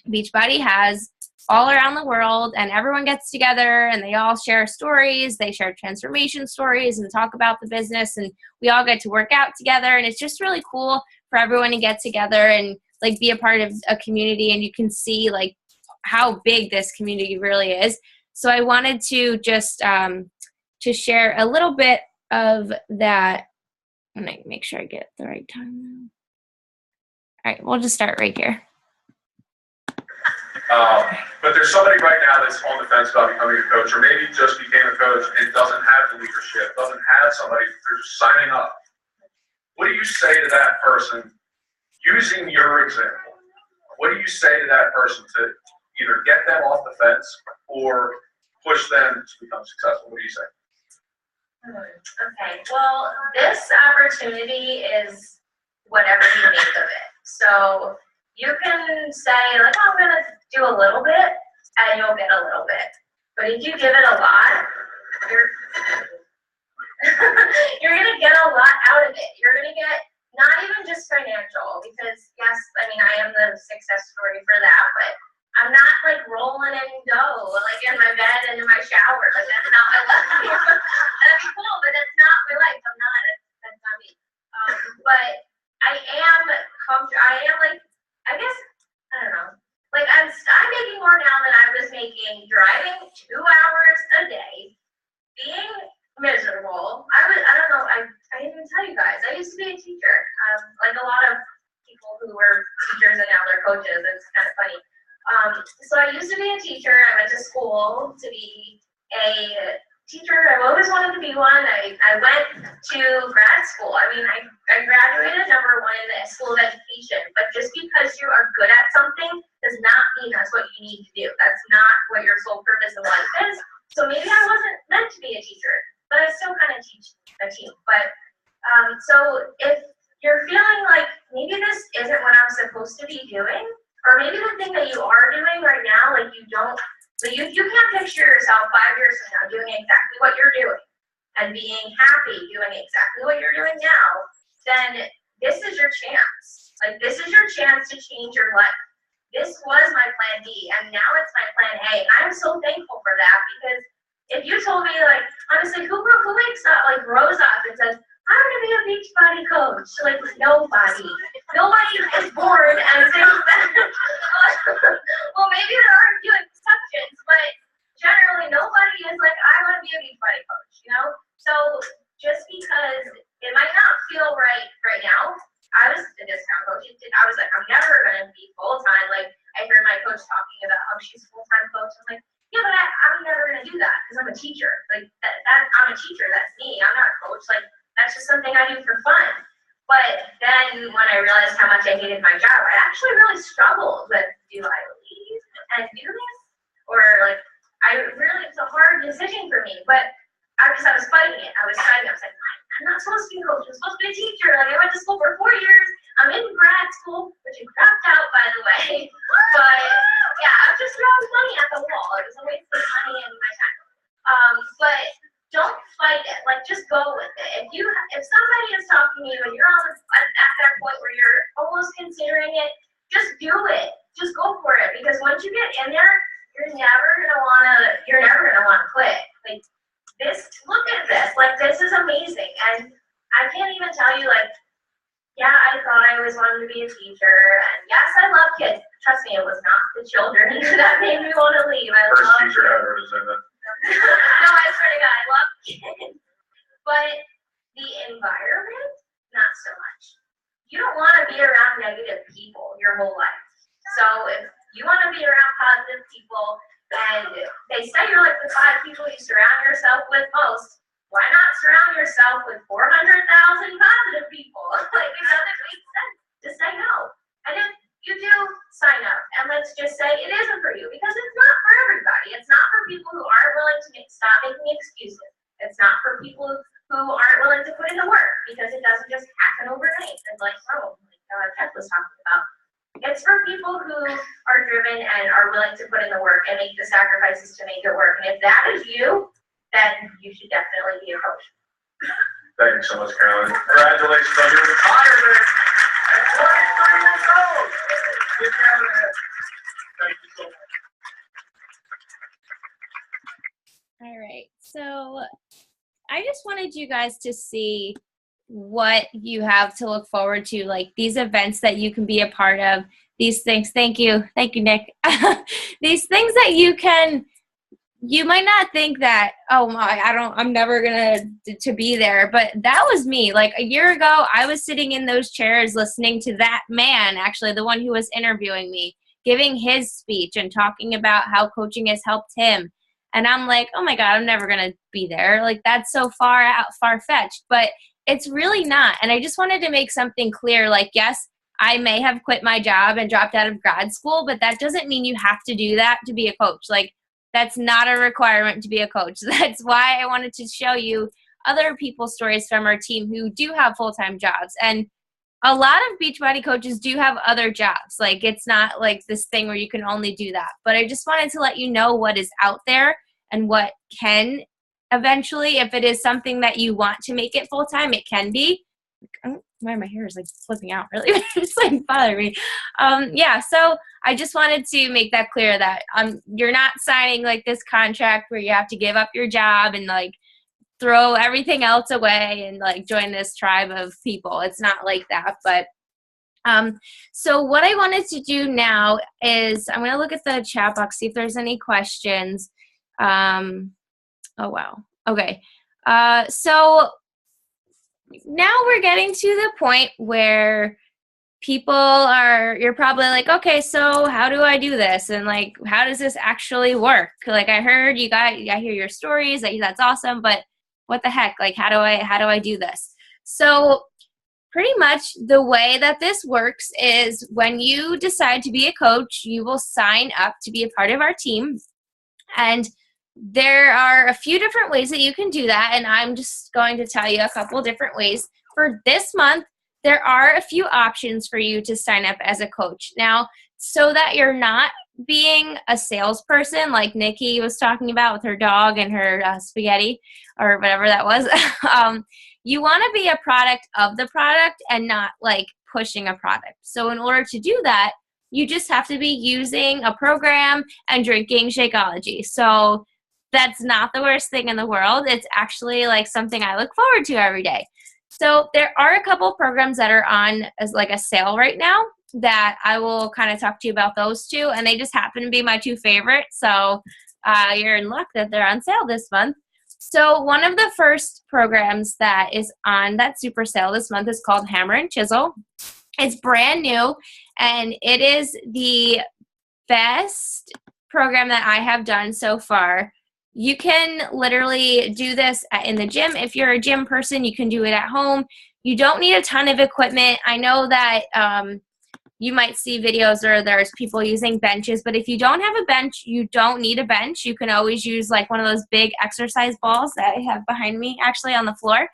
Beachbody has all around the world, and everyone gets together and they all share stories. They share transformation stories and talk about the business, and we all get to work out together, and it's just really cool for everyone to get together and like be a part of a community, and you can see like how big this community really is. So I wanted to just to share a little bit of that. I'm gonna make sure I get the right time now. All right, we'll just start right here. But there's somebody right now that's on the fence about becoming a coach, or maybe just became a coach and doesn't have the leadership, doesn't have somebody, they're just signing up. What do you say to that person, using your example? What do you say to that person to either get them off the fence or push them to become successful? What do you say? Okay, well, this opportunity is whatever you make of it. So you can say, like, oh, I'm going to do a little bit, and you'll get a little bit. But if you give it a lot, you're going to get a lot out of it. You're going to get not even just financial, because, yes, I mean, I am the success story for that, but I'm not, like, rolling in dough, like, in my bed and in my shower. Like, that's not my life. That'd be cool, but that's not my life. I'm not. That's not me. But I am comfortable. I am, like, I guess, I don't know. Like, I'm making more now than I was making driving 2 hours a day, being miserable. I don't know, I didn't even tell you guys. I used to be a teacher. Like a lot of people who were teachers and now they're coaches. It's kind of funny. So I used to be a teacher. I went to school to be, to grad school. I mean, I graduated number one in the School of Education, but just because you are good at something does not mean that's what you need to do. That's not what your sole purpose in life is. So maybe I wasn't meant to be a teacher, but I still kind of teach a team. But so if you're feeling like maybe this isn't what I'm supposed to be doing, or maybe the thing that you are doing right now, like you can't picture yourself 5 years from now doing exactly what you're doing and being happy doing exactly what you're doing now, then this is your chance. Like, this is your chance to change your life. This was my plan B, and now it's my plan A. And I'm so thankful for that, because if you told me, like, honestly, who wakes up, like, rose up and says, I'm going to be a beach body coach? Like, nobody. Nobody is born and thinks that. Well, maybe there are a few exceptions, but generally nobody is like, I want to be a beach body coach, you know? So just because it might not feel right now, I was a discount coach. I was like, I'm never going to be full-time. Like, I heard my coach talking about, oh, she's a full-time coach. I'm like, yeah, but I'm never going to do that because I'm a teacher. Like, I'm a teacher. That's me. I'm not a coach. Like, that's just something I do for fun. But then when I realized how much I hated my job, I actually really struggled with, do I leave and do this? Or, like, it's a hard decision for me. But because I was fighting it. I was like, I'm not supposed to be a coach. I'm supposed to be a teacher. Like, I went to school for 4 years. I'm in grad school, which I dropped out, by the way. But yeah, I'm just throwing money at the wall. It was a waste of money and my time. But don't fight it. Like, just go with it. If somebody is talking to you and you're at that point where you're almost considering it, just do it. Just go for it. Because once you get in there, you're never gonna wanna quit. Like, look at this, like, this is amazing. And I can't even tell you, like, yeah, I thought I always wanted to be a teacher, and yes, I love kids. Trust me, it was not the children that made me want to leave. First teacher ever to say that. No, I swear to God, I love kids. But the environment, not so much. You don't want to be around negative people your whole life. So if you want to be around positive people, and they say you're like the 5 people you surround yourself with most, why not surround yourself with 400,000 positive people? Like, it doesn't make sense to say no. And if you do sign up, and let's just say it isn't for you, because it's not for everybody. It's not for people who aren't willing to stop making excuses. It's not for people who aren't willing to put in the work, because it doesn't just happen overnight. It's like, Ted was talking about. It's for people who are driven and are willing to put in the work and make the sacrifices to make it work. And if that is you, then you should definitely be a coach. Thank you so much, Carolyn. Congratulations on your retirement at 23 years old. Give Carolyn a hand. Thank you so much. All right. So I just wanted you guys to see what you have to look forward to, like these events that you can be a part of, these things. Thank you, Nick. These things that you might not think that, oh my, I'm never gonna to be there, but that was me. Like a year ago, I was sitting in those chairs listening to that man, actually the one who was interviewing me, giving his speech and talking about how coaching has helped him. And I'm like, oh my God, I'm never gonna be there. Like, that's so far-fetched, but it's really not. And I just wanted to make something clear. Like, yes, I may have quit my job and dropped out of grad school, but that doesn't mean you have to do that to be a coach. Like, that's not a requirement to be a coach. That's why I wanted to show you other people's stories from our team who do have full-time jobs. And a lot of Beachbody coaches do have other jobs. Like, it's not like this thing where you can only do that. But I just wanted to let you know what is out there and what can eventually, if it is something that you want to make it full-time, it can be. Why my hair is like flipping out really. It's like bothering me. Yeah, so I just wanted to make that clear that you're not signing like this contract where you have to give up your job and like throw everything else away and like join this tribe of people. It's not like that. But so what I wanted to do now is I'm going to look at the chat box, see if there's any questions. Oh, wow. Okay. So now we're getting to the point where you're probably like, okay, so how do I do this? And like, how does this actually work? Like, I heard I hear your stories, that's awesome, but what the heck? Like, how do I do this? So pretty much the way that this works is when you decide to be a coach, you will sign up to be a part of our team. And there are a few different ways that you can do that, and I'm just going to tell you a couple different ways. For this month, there are a few options for you to sign up as a coach. Now, so that you're not being a salesperson like Nikki was talking about with her dog and her spaghetti or whatever that was, you want to be a product of the product and not like pushing a product. So in order to do that, you just have to be using a program and drinking Shakeology. So that's not the worst thing in the world. It's actually like something I look forward to every day. So there are a couple programs that are on as like a sale right now that I will kind of talk to you about those two. And they just happen to be my two favorites. So you're in luck that they're on sale this month. So one of the first programs that is on that super sale this month is called Hammer and Chisel. It's brand new, and it is the best program that I have done so far. You can literally do this in the gym. If you're a gym person, you can do it at home. You don't need a ton of equipment. I know that you might see videos or there's people using benches, but if you don't have a bench, you don't need a bench. You can always use like one of those big exercise balls that I have behind me actually on the floor.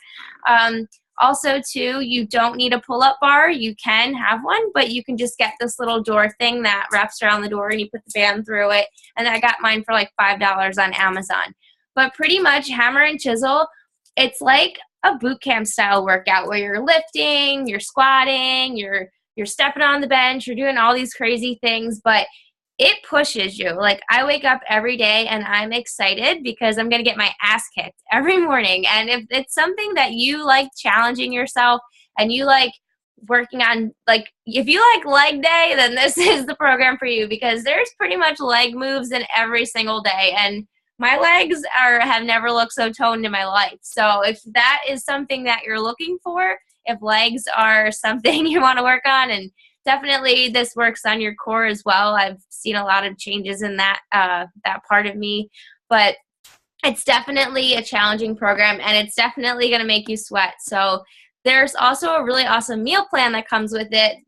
Also, too, you don't need a pull-up bar. You can have one, but you can just get this little door thing that wraps around the door and you put the band through it. And I got mine for like $5 on Amazon. But pretty much Hammer and Chisel, it's like a boot camp style workout where you're lifting, you're squatting, you're stepping on the bench, you're doing all these crazy things, but it pushes you. Like, I wake up every day and I'm excited because I'm going to get my ass kicked every morning. And if it's something that you like challenging yourself and you like working on, like, if you like leg day, then this is the program for you because there's pretty much leg moves in every single day. And my legs have never looked so toned in my life. So if that is something that you're looking for, if legs are something you want to work on, and definitely this works on your core as well. I've seen a lot of changes in that part of me, but it's definitely a challenging program and it's definitely going to make you sweat. So there's also a really awesome meal plan that comes with it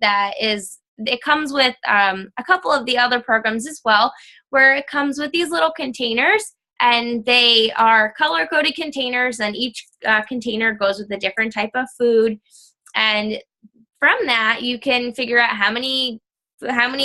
it comes with a couple of the other programs as well, where it comes with these little containers, and they are color-coded containers, and each container goes with a different type of food. And from that, you can figure out how many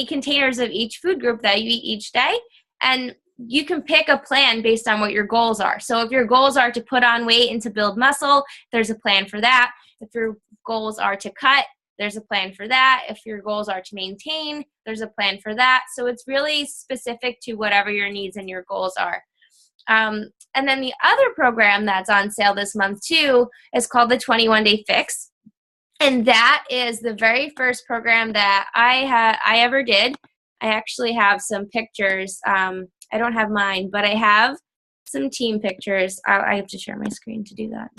containers of each food group that you eat each day, and you can pick a plan based on what your goals are. So if your goals are to put on weight and to build muscle, there's a plan for that. If your goals are to cut, there's a plan for that. If your goals are to maintain, there's a plan for that. So it's really specific to whatever your needs and your goals are. And then the other program that's on sale this month too is called the 21-Day Fix. And that is the very first program that I ever did. I actually have some pictures. I don't have mine, but I have some team pictures. I have to share my screen to do that.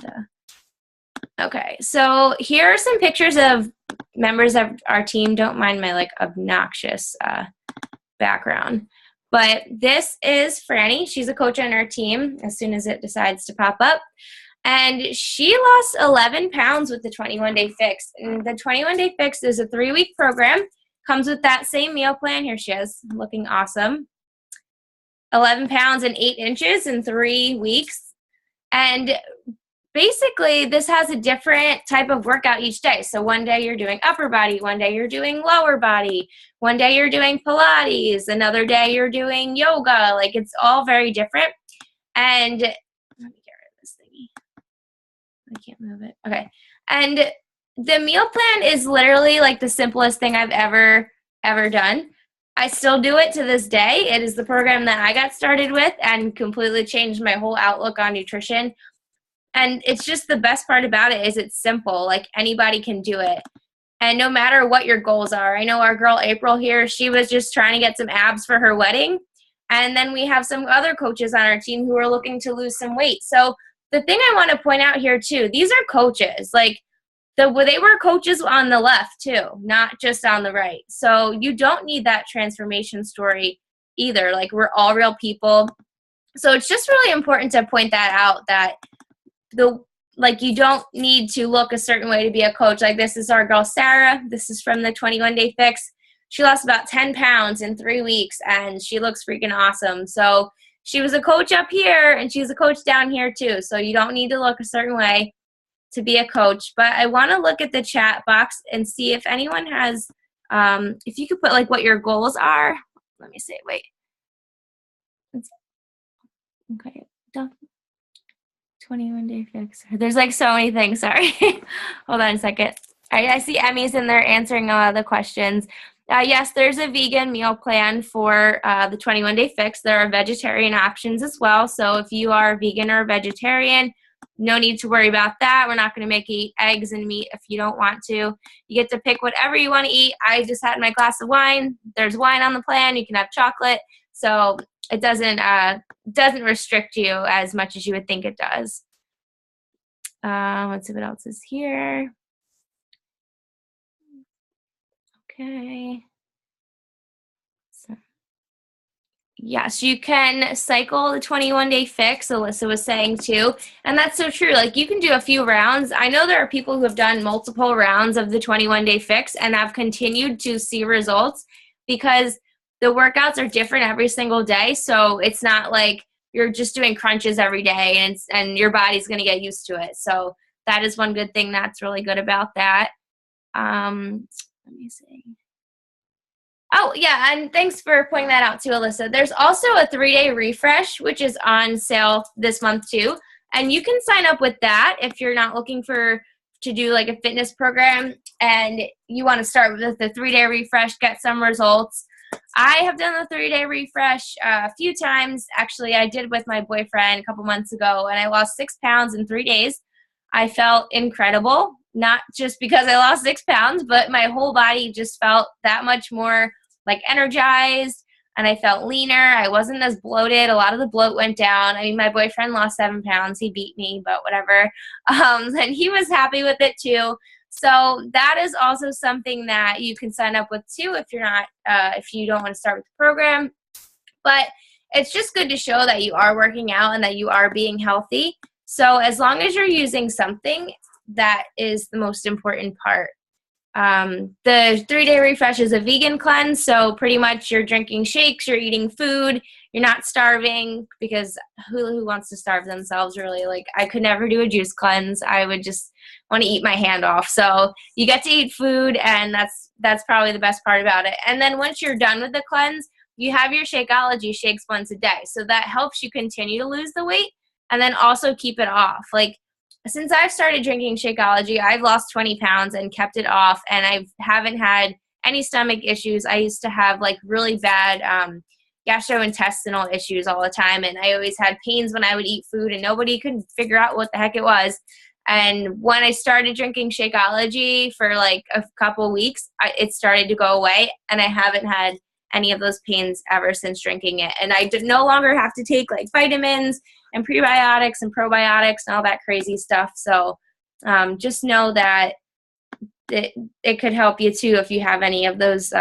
Okay, so here are some pictures of members of our team. Don't mind my like obnoxious background. But this is Franny. She's a coach on our team as soon as it decides to pop up. And she lost 11 pounds with the 21-Day Fix. And the 21-Day Fix is a 3-week program. Comes with that same meal plan. Here she is, looking awesome. 11 pounds and 8 inches in 3 weeks. And basically, this has a different type of workout each day. So one day you're doing upper body, one day you're doing lower body, one day you're doing Pilates, another day you're doing yoga. Like, it's all very different. And let me get rid of this thingy. I can't move it. Okay. And the meal plan is literally like the simplest thing I've ever done. I still do it to this day. It is the program that I got started with and completely changed my whole outlook on nutrition. And it's just the best part about it is it's simple. Like, anybody can do it. And no matter what your goals are. I know our girl April here, she was just trying to get some abs for her wedding. And then we have some other coaches on our team who are looking to lose some weight. So the thing I want to point out here too, these are coaches. Like, they were coaches on the left too, not just on the right. So you don't need that transformation story either. Like, we're all real people. So it's just really important to point that out, that like, you don't need to look a certain way to be a coach. Like, this is our girl Sarah. This is from the 21 Day Fix. She lost about 10 pounds in 3 weeks, and she looks freaking awesome. So she was a coach up here, and she's a coach down here too. So you don't need to look a certain way to be a coach. But I want to look at the chat box and see if anyone has, if you could put like what your goals are. Let me see. Wait. Okay. Done. 21 Day Fix. There's like so many things. Sorry. Hold on a second. I see Emmy's in there answering a lot of the questions. Yes, there's a vegan meal plan for the 21 Day Fix. There are vegetarian options as well. So if you are vegan or vegetarian, no need to worry about that. We're not going to make you eat eggs and meat if you don't want to. You get to pick whatever you want to eat. I just had my glass of wine. There's wine on the plan. You can have chocolate. So it doesn't restrict you as much as you would think it does. Let's see what else is here. Okay. So, yes, you can cycle the 21 Day Fix, Alyssa was saying too. And that's so true. Like, you can do a few rounds. I know there are people who have done multiple rounds of the 21 Day Fix and have continued to see results because the workouts are different every single day. So it's not like you're just doing crunches every day and your body's going to get used to it. So that is one good thing that's really good about that. Let me see. Oh, yeah, and thanks for pointing that out too, Alyssa. There's also a 3-day refresh, which is on sale this month too. And you can sign up with that if you're not looking to do like a fitness program and you want to start with the 3-day refresh, get some results. I have done the 3-day refresh a few times. Actually, I did with my boyfriend a couple months ago, and I lost 6 pounds in 3 days. I felt incredible, not just because I lost 6 pounds, but my whole body just felt that much more like energized, and I felt leaner. I wasn't as bloated. A lot of the bloat went down. I mean, my boyfriend lost 7 pounds. He beat me, but whatever. And he was happy with it too. So that is also something that you can sign up with too if you're not, if you don't want to start with the program. But it's just good to show that you are working out and that you are being healthy. So as long as you're using something, that is the most important part. The 3-day refresh is a vegan cleanse, so pretty much you're drinking shakes, you're eating food, you're not starving, because who wants to starve themselves, really? Like, I could never do a juice cleanse. I would just want to eat my hand off. So you get to eat food, and that's probably the best part about it. And then once you're done with the cleanse, you have your Shakeology shakes once a day. So that helps you continue to lose the weight and then also keep it off. Like, since I've started drinking Shakeology, I've lost 20 pounds and kept it off, and I haven't had any stomach issues. I used to have like really bad gastrointestinal issues all the time, and I always had pains when I would eat food, and nobody could figure out what the heck it was. And when I started drinking Shakeology for like a couple weeks, it started to go away, and I haven't had any of those pains ever since drinking it. And I no longer have to take like vitamins and prebiotics and probiotics and all that crazy stuff. So just know that it could help you too if you have any of those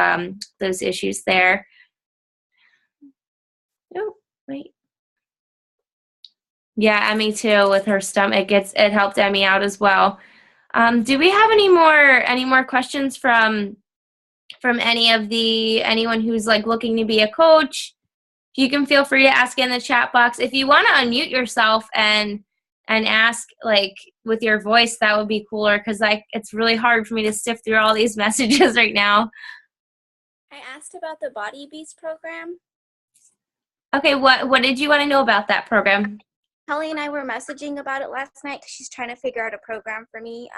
issues there. Oh, wait. Yeah, Emmy too with her stomach. It helped Emmy out as well. Do we have any more questions from anyone who's like looking to be a coach? You can feel free to ask in the chat box. If you want to unmute yourself and ask like with your voice, that would be cooler, because like it's really hard for me to sift through all these messages right now. I asked about the Body Beast program. Okay, what did you want to know about that program? Kelly and I were messaging about it last night because she's trying to figure out a program for me.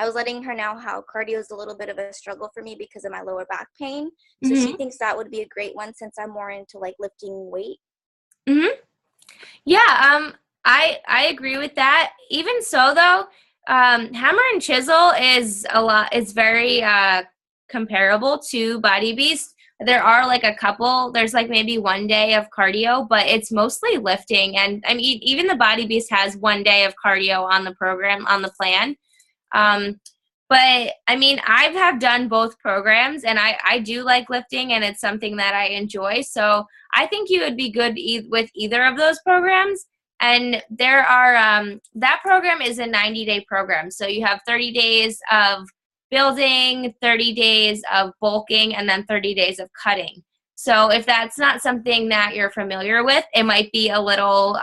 I was letting her know how cardio is a little bit of a struggle for me because of my lower back pain. So she thinks that would be a great one since I'm more into like lifting weight. Yeah, I agree with that. Even so though, Hammer and Chisel is very comparable to Body Beast. There are like a couple, there's like maybe 1 day of cardio, but it's mostly lifting. And I mean, even the Body Beast has 1 day of cardio on the program, on the plan. But I mean, have done both programs, and I do like lifting, and it's something that I enjoy. So I think you would be good with either of those programs. And there are, that program is a 90-day program. So you have 30 days of building, 30 days of bulking, and then 30 days of cutting. So if that's not something that you're familiar with, it might be a little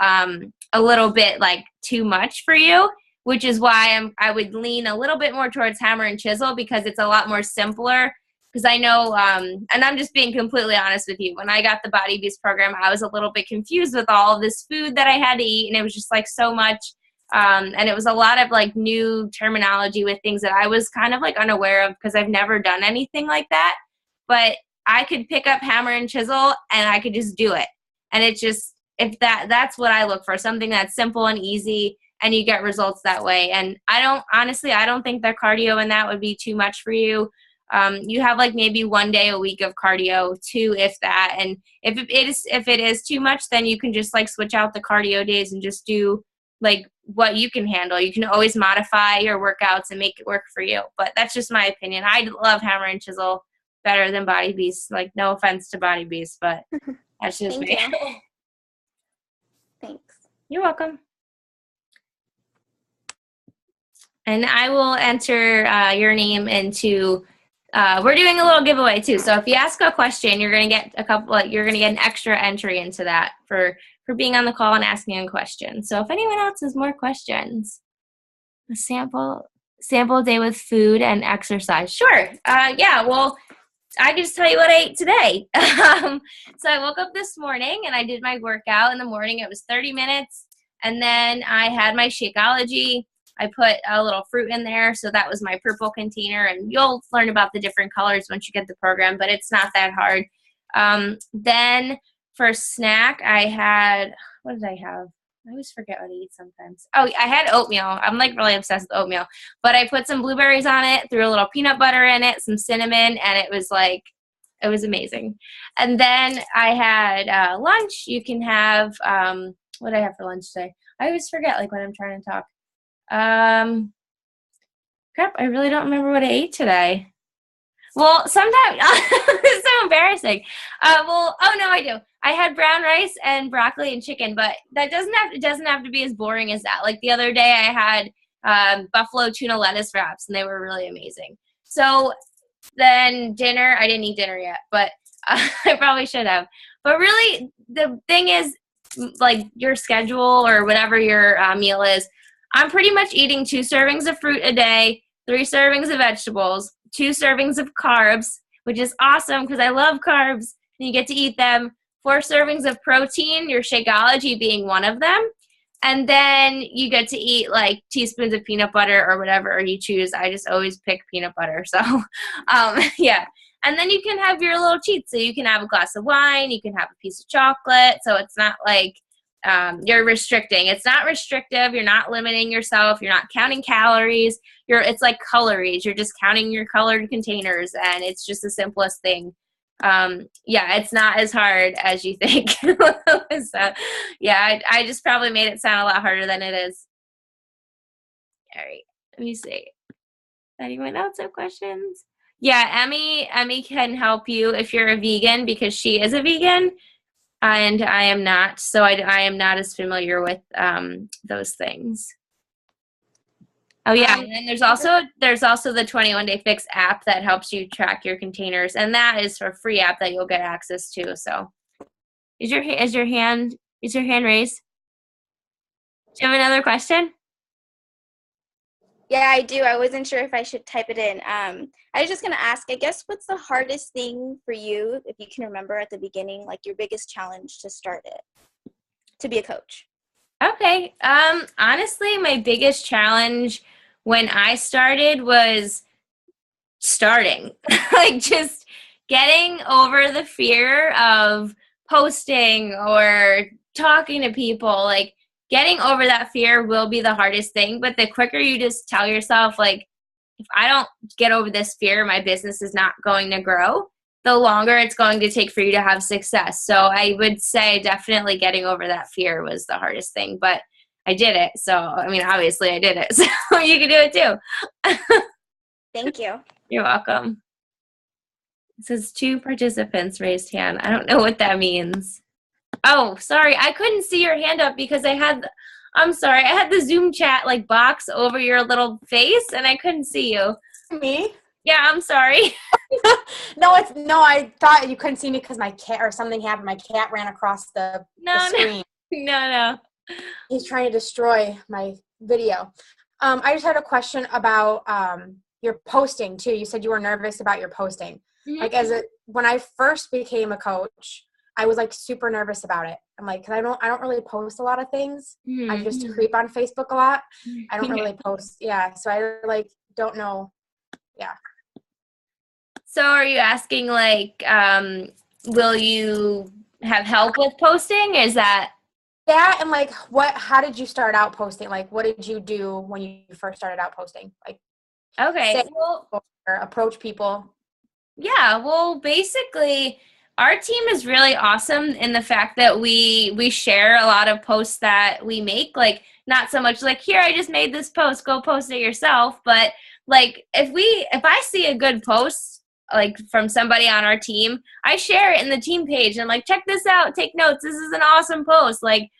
bit like too much for you, which is why I would lean a little bit more towards hammer and chisel, because it's a lot more simpler. Because I know, and I'm just being completely honest with you, when I got the Body Beast program, I was a little bit confused with all of this food that I had to eat, and it was just like so much. And it was a lot of like new terminology with things that I was kind of like unaware of, because I've never done anything like that. But I could pick up hammer and chisel and I could just do it. And it's just, if that's what I look for, something that's simple and easy, and you get results that way. And I don't think that cardio and that would be too much for you. You have like maybe 1 day a week of cardio, 2 if that. And if it is too much, then you can just like switch out the cardio days and just do like what you can handle. You can always modify your workouts and make it work for you. But that's just my opinion. I love hammer and chisel better than Body Beast. Like, no offense to Body Beast, but that's just Thank me. you. Thanks. You're welcome. And I will enter your name into. We're doing a little giveaway too. So if you ask a question, you're gonna get an extra entry into that for being on the call and asking a question. So if anyone else has more questions, a sample day with food and exercise. Sure. Yeah. Well, I can just tell you what I ate today. So I woke up this morning and I did my workout in the morning. It was 30 minutes. And then I had my Shakeology. I put a little fruit in there. So that was my purple container. And you'll learn about the different colors once you get the program, but it's not that hard. Then for snack, I had, what did I have? I always forget what I eat sometimes. Oh, I had oatmeal. I'm like really obsessed with oatmeal. But I put some blueberries on it, threw a little peanut butter in it, some cinnamon, and it was amazing. And then I had lunch. You can have, what did I have for lunch today? I always forget like when I'm trying to talk. Crap, I really don't remember what I ate today. Well, sometimes, it's so embarrassing. Oh no, I do. I had brown rice and broccoli and chicken, but it doesn't have to be as boring as that. Like the other day I had buffalo tuna lettuce wraps, and they were really amazing. So then dinner, I didn't eat dinner yet, but I probably should have. But really, the thing is, like your schedule or whatever your meal is, I'm pretty much eating 2 servings of fruit a day, 3 servings of vegetables, 2 servings of carbs, which is awesome because I love carbs and you get to eat them. 4 servings of protein, your Shakeology being one of them. And then you get to eat like teaspoons of peanut butter or whatever you choose. I just always pick peanut butter. So, yeah. And then you can have your little cheats. So you can have a glass of wine. You can have a piece of chocolate. So it's not like you're restricting. It's not restrictive. You're not limiting yourself. You're not counting calories. It's like calories. You're just counting your colored containers, and it's just the simplest thing. Yeah, it's not as hard as you think. So, yeah, I just probably made it sound a lot harder than it is. All right, let me see. Anyone else have questions? Yeah, Emmy can help you if you're a vegan, because she is a vegan. And I am not, so I am not as familiar with those things. Oh yeah, and then there's also the 21-Day Fix app that helps you track your containers, and that is a free app that you'll get access to. So, is your hand raised? Do you have another question? Yeah, I do. I wasn't sure if I should type it in. I was just going to ask, I guess, what's the hardest thing for you, if you can remember at the beginning, like your biggest challenge to start it, to be a coach? Okay. Honestly, my biggest challenge when I started was starting. Like just getting over the fear of posting or talking to people. Like getting over that fear will be the hardest thing, but the quicker you just tell yourself, like, if I don't get over this fear, my business is not going to grow, the longer it's going to take for you to have success. So I would say definitely getting over that fear was the hardest thing, but I did it. So, I mean, obviously I did it. So you can do it too. Thank you. You're welcome. It says 2 participants raised hand. I don't know what that means. Oh, sorry. I couldn't see your hand up because I'm sorry. I had the Zoom chat like box over your little face and I couldn't see you. Me? Yeah, I'm sorry. No, I thought you couldn't see me because my cat or something happened. My cat ran across the screen. No. He's trying to destroy my video. I just had a question about your posting too. You said you were nervous about your posting. Mm-hmm. Like when I first became a coach, I was like super nervous about it. I'm like, 'cause I don't really post a lot of things. Mm-hmm. I just creep on Facebook a lot. I don't really post. Yeah. So I like don't know. Yeah. So are you asking like, will you have help with posting? Is that? Yeah, and like how did you start out posting? Like what did you do when you first started out posting? Like Okay, well, or approach people? yeah, well, basically, our team is really awesome in the fact that we share a lot of posts that we make. Like, not so much like, here, I just made this post, go post it yourself. But like, if I see a good post, like from somebody on our team, I share it in the team page and like, check this out, take notes. This is an awesome post. Like,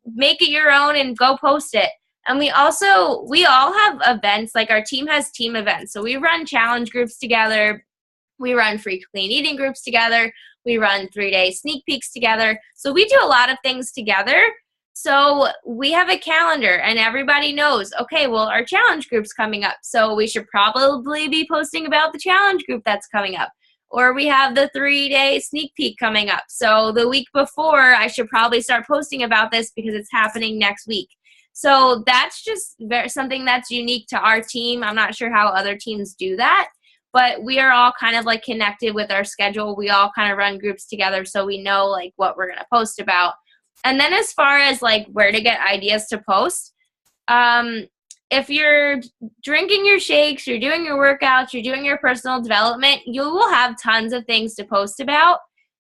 make it your own and go post it. And we all have events, like our team has team events. So we run challenge groups together. We run free clean eating groups together. We run 3-day sneak peeks together. So we do a lot of things together. So we have a calendar and everybody knows, okay, well, our challenge group's coming up. So we should probably be posting about the challenge group that's coming up. Or we have the 3-day sneak peek coming up. So the week before, I should probably start posting about this because it's happening next week. So that's just something that's unique to our team. I'm not sure how other teams do that, but we are all kind of like connected with our schedule. We all kind of run groups together so we know like what we're going to post about. And then as far as like where to get ideas to post, if you're drinking your shakes, you're doing your workouts, you're doing your personal development, you will have tons of things to post about.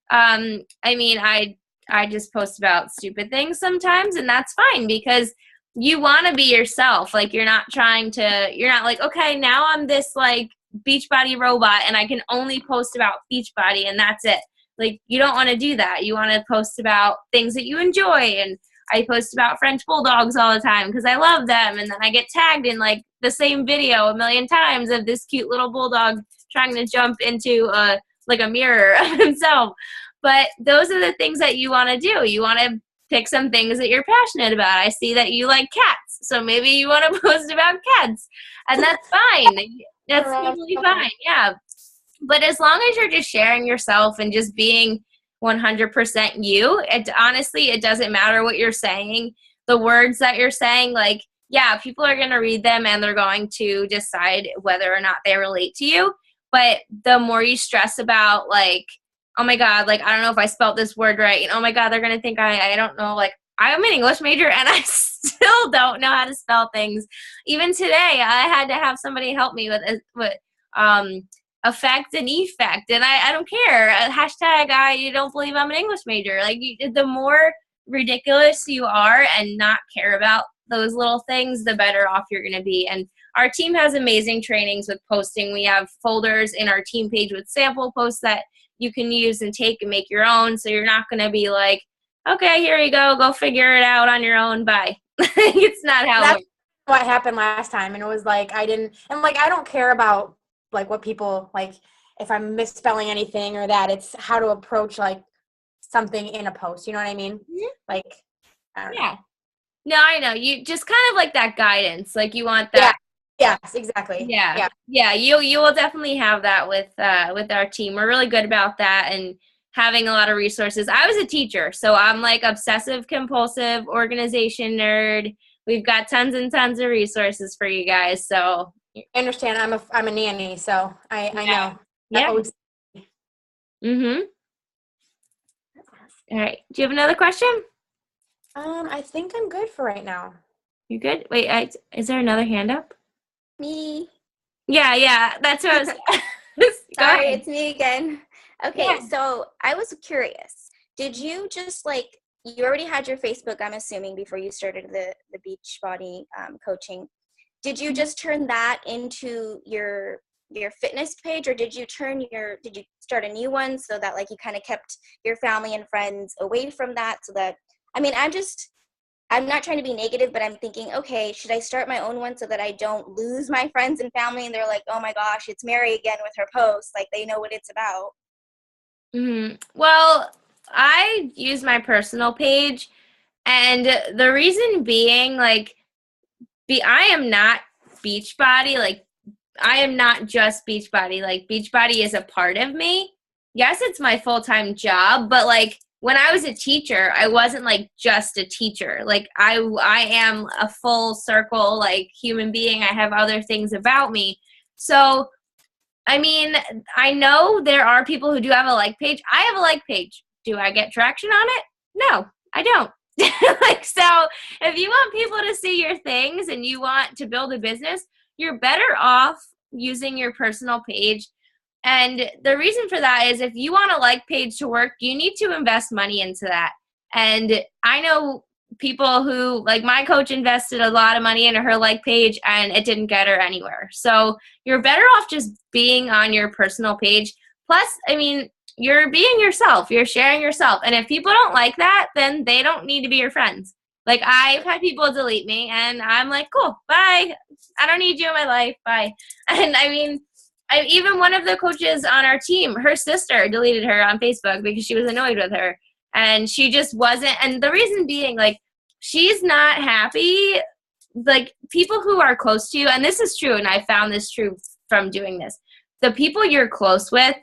I mean, I just post about stupid things sometimes, and that's fine because you want to be yourself. Like, you're not like, okay, now I'm this like Beachbody robot and I can only post about Beachbody and that's it. Like, you don't want to do that. You want to post about things that you enjoy. And I post about French bulldogs all the time because I love them. And then I get tagged in like the same video a million times of this cute little bulldog trying to jump into like a mirror of himself. But those are the things that you want to do. You want to pick some things that you're passionate about. I see that you like cats. So maybe you want to post about cats. And that's fine. That's totally fine. Yeah. But as long as you're just sharing yourself and just being 100% you, honestly, it doesn't matter what you're saying. The words that you're saying, like, yeah, people are going to read them and they're going to decide whether or not they relate to you. But the more you stress about, like, oh my God, like, I don't know if I spelled this word right. And oh my God, they're going to think I don't know. Like, I'm an English major and I still don't know how to spell things. Even today, I had to have somebody help me with effect and effect, and I don't care. Hashtag I don't believe I'm an English major. Like, the more ridiculous you are and not care about those little things, the better off you're going to be. And our team has amazing trainings with posting. We have folders in our team page with sample posts that you can use and take and make your own. So you're not going to be like, okay, here you go figure it out on your own. Bye. It's not how That's what happened last time. And it was like, I don't care about like what people like if I'm misspelling anything or that. It's how to approach like something in a post. You know what I mean? Mm-hmm. Like, I don't know. No, I know. You just kind of like that guidance. Like, you want that. Yeah. Yes, exactly. Yeah. You will definitely have that with our team. We're really good about that and having a lot of resources. I was a teacher, so I'm like obsessive compulsive organization nerd. We've got tons and tons of resources for you guys. So I understand. I'm a nanny, so I know. Yeah. Mm-hmm. All right. Do you have another question? I think I'm good for right now. You good? Wait, is there another hand up? Me. Yeah. That's what I was. Sorry, it's me again. Okay, Yeah. So I was curious. Did you just like, you already had your Facebook, I'm assuming, before you started the Beachbody coaching. Did you just turn that into your your fitness page, or did you start a new one so that like you kind of kept your family and friends away from that? So that, I mean, I'm not trying to be negative, but I'm thinking, okay, should I start my own one so that I don't lose my friends and family? And they're like, oh my gosh, it's Mary again with her posts. Like, they know what it's about. Well, I use my personal page, and the reason being, like, I am not Beachbody. Like, I am not just Beachbody. Like, Beachbody is a part of me. Yes, it's my full-time job, but like when I was a teacher, I wasn't like just a teacher. Like I am a full circle like human being. I have other things about me. So, I mean, I know there are people who do have a like page. I have a like page. Do I get traction on it? No, I don't. Like, so if you want people to see your things and you want to build a business, you're better off using your personal page. And the reason for that is if you want a like page to work, you need to invest money into that. And I know people who, like my coach invested a lot of money into her like page and it didn't get her anywhere. So you're better off just being on your personal page. Plus, I mean, you're being yourself, you're sharing yourself. And if people don't like that, then they don't need to be your friends. Like I've had people delete me and I'm like, cool, bye. I don't need you in my life. Bye. And I mean, even one of the coaches on our team, her sister deleted her on Facebook because she was annoyed with her. And she just wasn't. And the reason being, like, she's not happy. Like, people who are close to you, and this is true, and I found this true from doing this, the people you're close with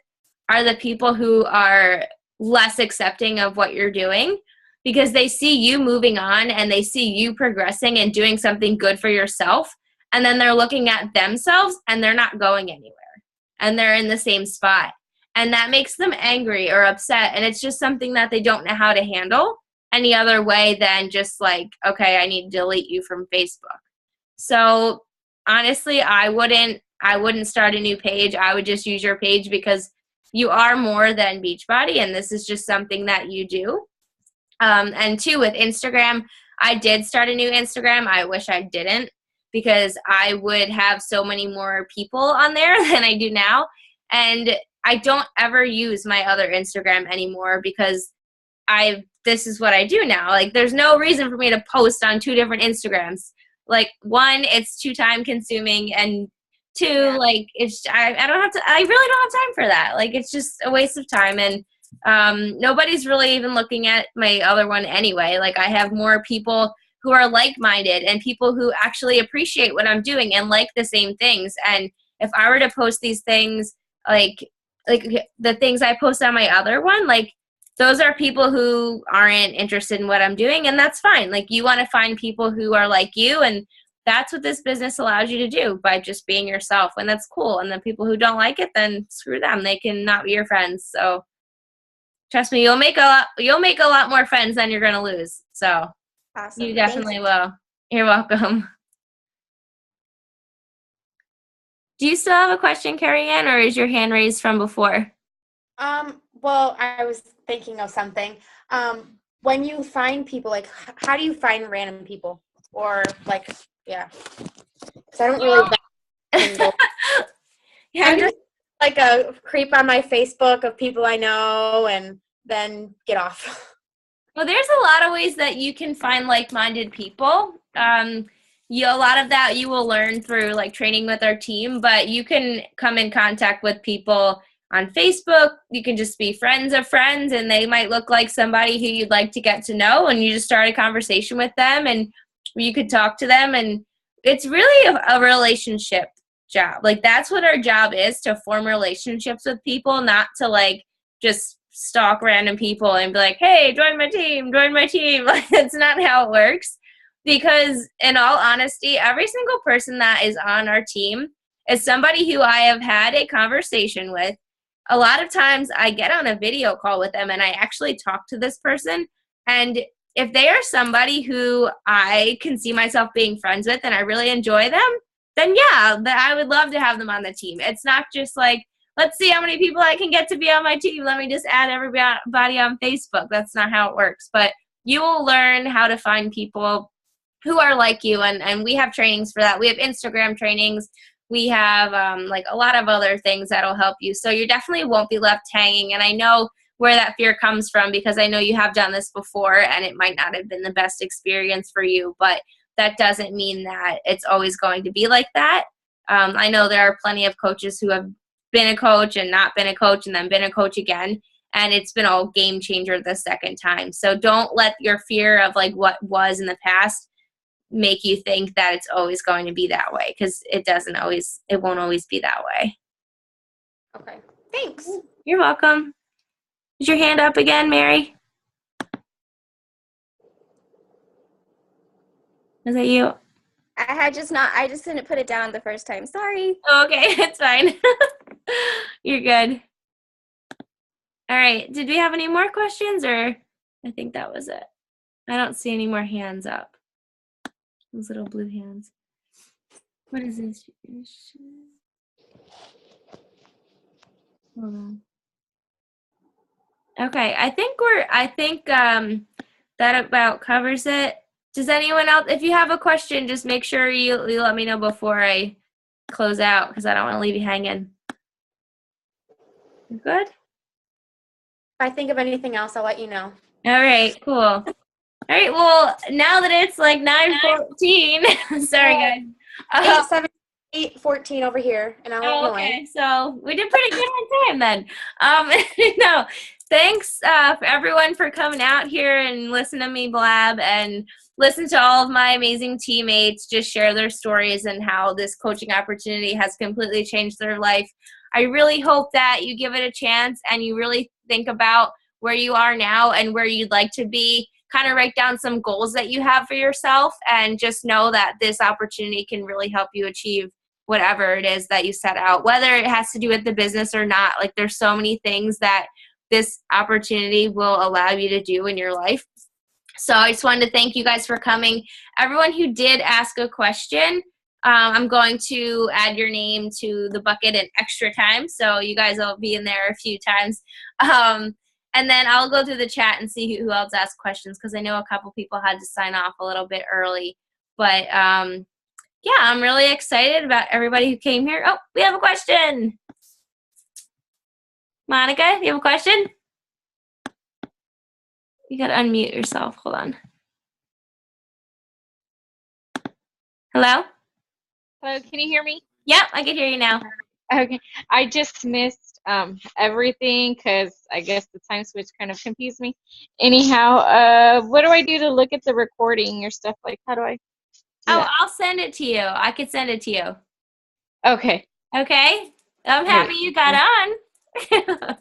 are the people who are less accepting of what you're doing because they see you moving on and they see you progressing and doing something good for yourself. And then they're looking at themselves and they're not going anywhere. And they're in the same spot. And that makes them angry or upset. And it's just something that they don't know how to handle any other way than just like, okay, I need to delete you from Facebook. So honestly, I wouldn't start a new page. I would just use your page because you are more than Beachbody. And this is just something that you do. And two, with Instagram, I did start a new Instagram. I wish I didn't, because I would have so many more people on there than I do now. And I don't ever use my other Instagram anymore because this is what I do now. Like, there's no reason for me to post on two different Instagrams. Like, one, it's too time consuming, and two, like, it's, I really don't have time for that. Like, it's just a waste of time. And nobody's really even looking at my other one anyway. Like, I have more people who are like-minded and people who actually appreciate what I'm doing and like the same things. And if I were to post these things, like the things I post on my other one, like those are people who aren't interested in what I'm doing, and that's fine. Like, you want to find people who are like you, and that's what this business allows you to do by just being yourself, and that's cool. And the people who don't like it, then screw them. They can not be your friends. So trust me, you'll make a lot more friends than you're going to lose. So Awesome. you definitely will. You're welcome. Do you still have a question, Carrie Ann, or is your hand raised from before? Well, I was thinking of something. When you find people, like, how do you find random people? Or, like, yeah. Because I don't really Yeah, I'm just like a creep on my Facebook of people I know and then get off. Well, there's a lot of ways that you can find like-minded people. A lot of that you will learn through like training with our team, but you can come in contact with people on Facebook. You can just be friends of friends, and they might look like somebody who you'd like to get to know, and you just start a conversation with them and you could talk to them. And it's really a relationship job. Like, that's what our job is, to form relationships with people, not to like just stalk random people and be like, hey, join my team. Like, that's not how it works. Because in all honesty, every single person that is on our team is somebody who I have had a conversation with. A lot of times I get on a video call with them and I actually talk to this person. And if they are somebody who I can see myself being friends with and I really enjoy them, then yeah, I would love to have them on the team. It's not just like, let's see how many people I can get to be on my team. Let me just add everybody on Facebook. That's not how it works. But you will learn how to find people who are like you, and we have trainings for that. We have Instagram trainings. We have like a lot of other things that'll help you. So you definitely won't be left hanging. And I know where that fear comes from, because I know you have done this before and it might not have been the best experience for you, but that doesn't mean that it's always going to be like that. I know there are plenty of coaches who have been a coach and not been a coach and then been a coach again, and it's been a game changer the second time. So don't let your fear of like what was in the past make you think that it's always going to be that way, because it won't always be that way. Okay. Thanks. You're welcome. Is your hand up again, Mary? Is that you? I just didn't put it down the first time. Sorry. Okay, it's fine. You're good. All right. Did we have any more questions, or I think that was it? I don't see any more hands up. Those little blue hands. What is this? Hold on. Okay, I think that about covers it. Does anyone else, if you have a question, just make sure you let me know before I close out, because I don't want to leave you hanging. You good? If I think of anything else, I'll let you know. All right, cool. All right, well, now that it's like 9:14, sorry guys. 8:14 over here in Illinois. Okay, so we did pretty good on time then. No, thanks for everyone for coming out here and listening to me blab and listen to all of my amazing teammates just share their stories and how this coaching opportunity has completely changed their life. I really hope that you give it a chance and you really think about where you are now and where you'd like to be. Kind of write down some goals that you have for yourself, and just know that this opportunity can really help you achieve whatever it is that you set out, whether it has to do with the business or not. Like, there's so many things that this opportunity will allow you to do in your life. So I just wanted to thank you guys for coming. Everyone who did ask a question, I'm going to add your name to the bucket in extra time, so you guys will be in there a few times. And then I'll go through the chat and see who else asked questions, because I know a couple people had to sign off a little bit early. But yeah, I'm really excited about everybody who came here. Oh, we have a question. Monica, you have a question? You got to unmute yourself. Hold on. Hello? Hello, can you hear me? Yep, I can hear you now. Okay, I just missed everything because I guess the time switch kind of confused me. Anyhow, what do I do to look at the recording or stuff? Like, how do I do that? I'll send it to you. I could send it to you. Okay. Okay? I'm happy you got on.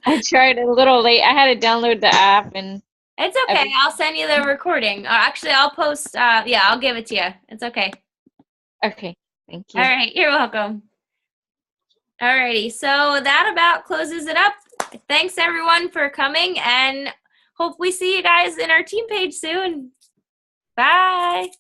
I tried a little late. I had to download the app and... It's okay. I'll send you the recording. Actually, I'll post, yeah, I'll give it to you. It's okay. Okay, thank you. All right, you're welcome. Alrighty, so that about closes it up. Thanks everyone for coming, and hope we see you guys in our team page soon. Bye.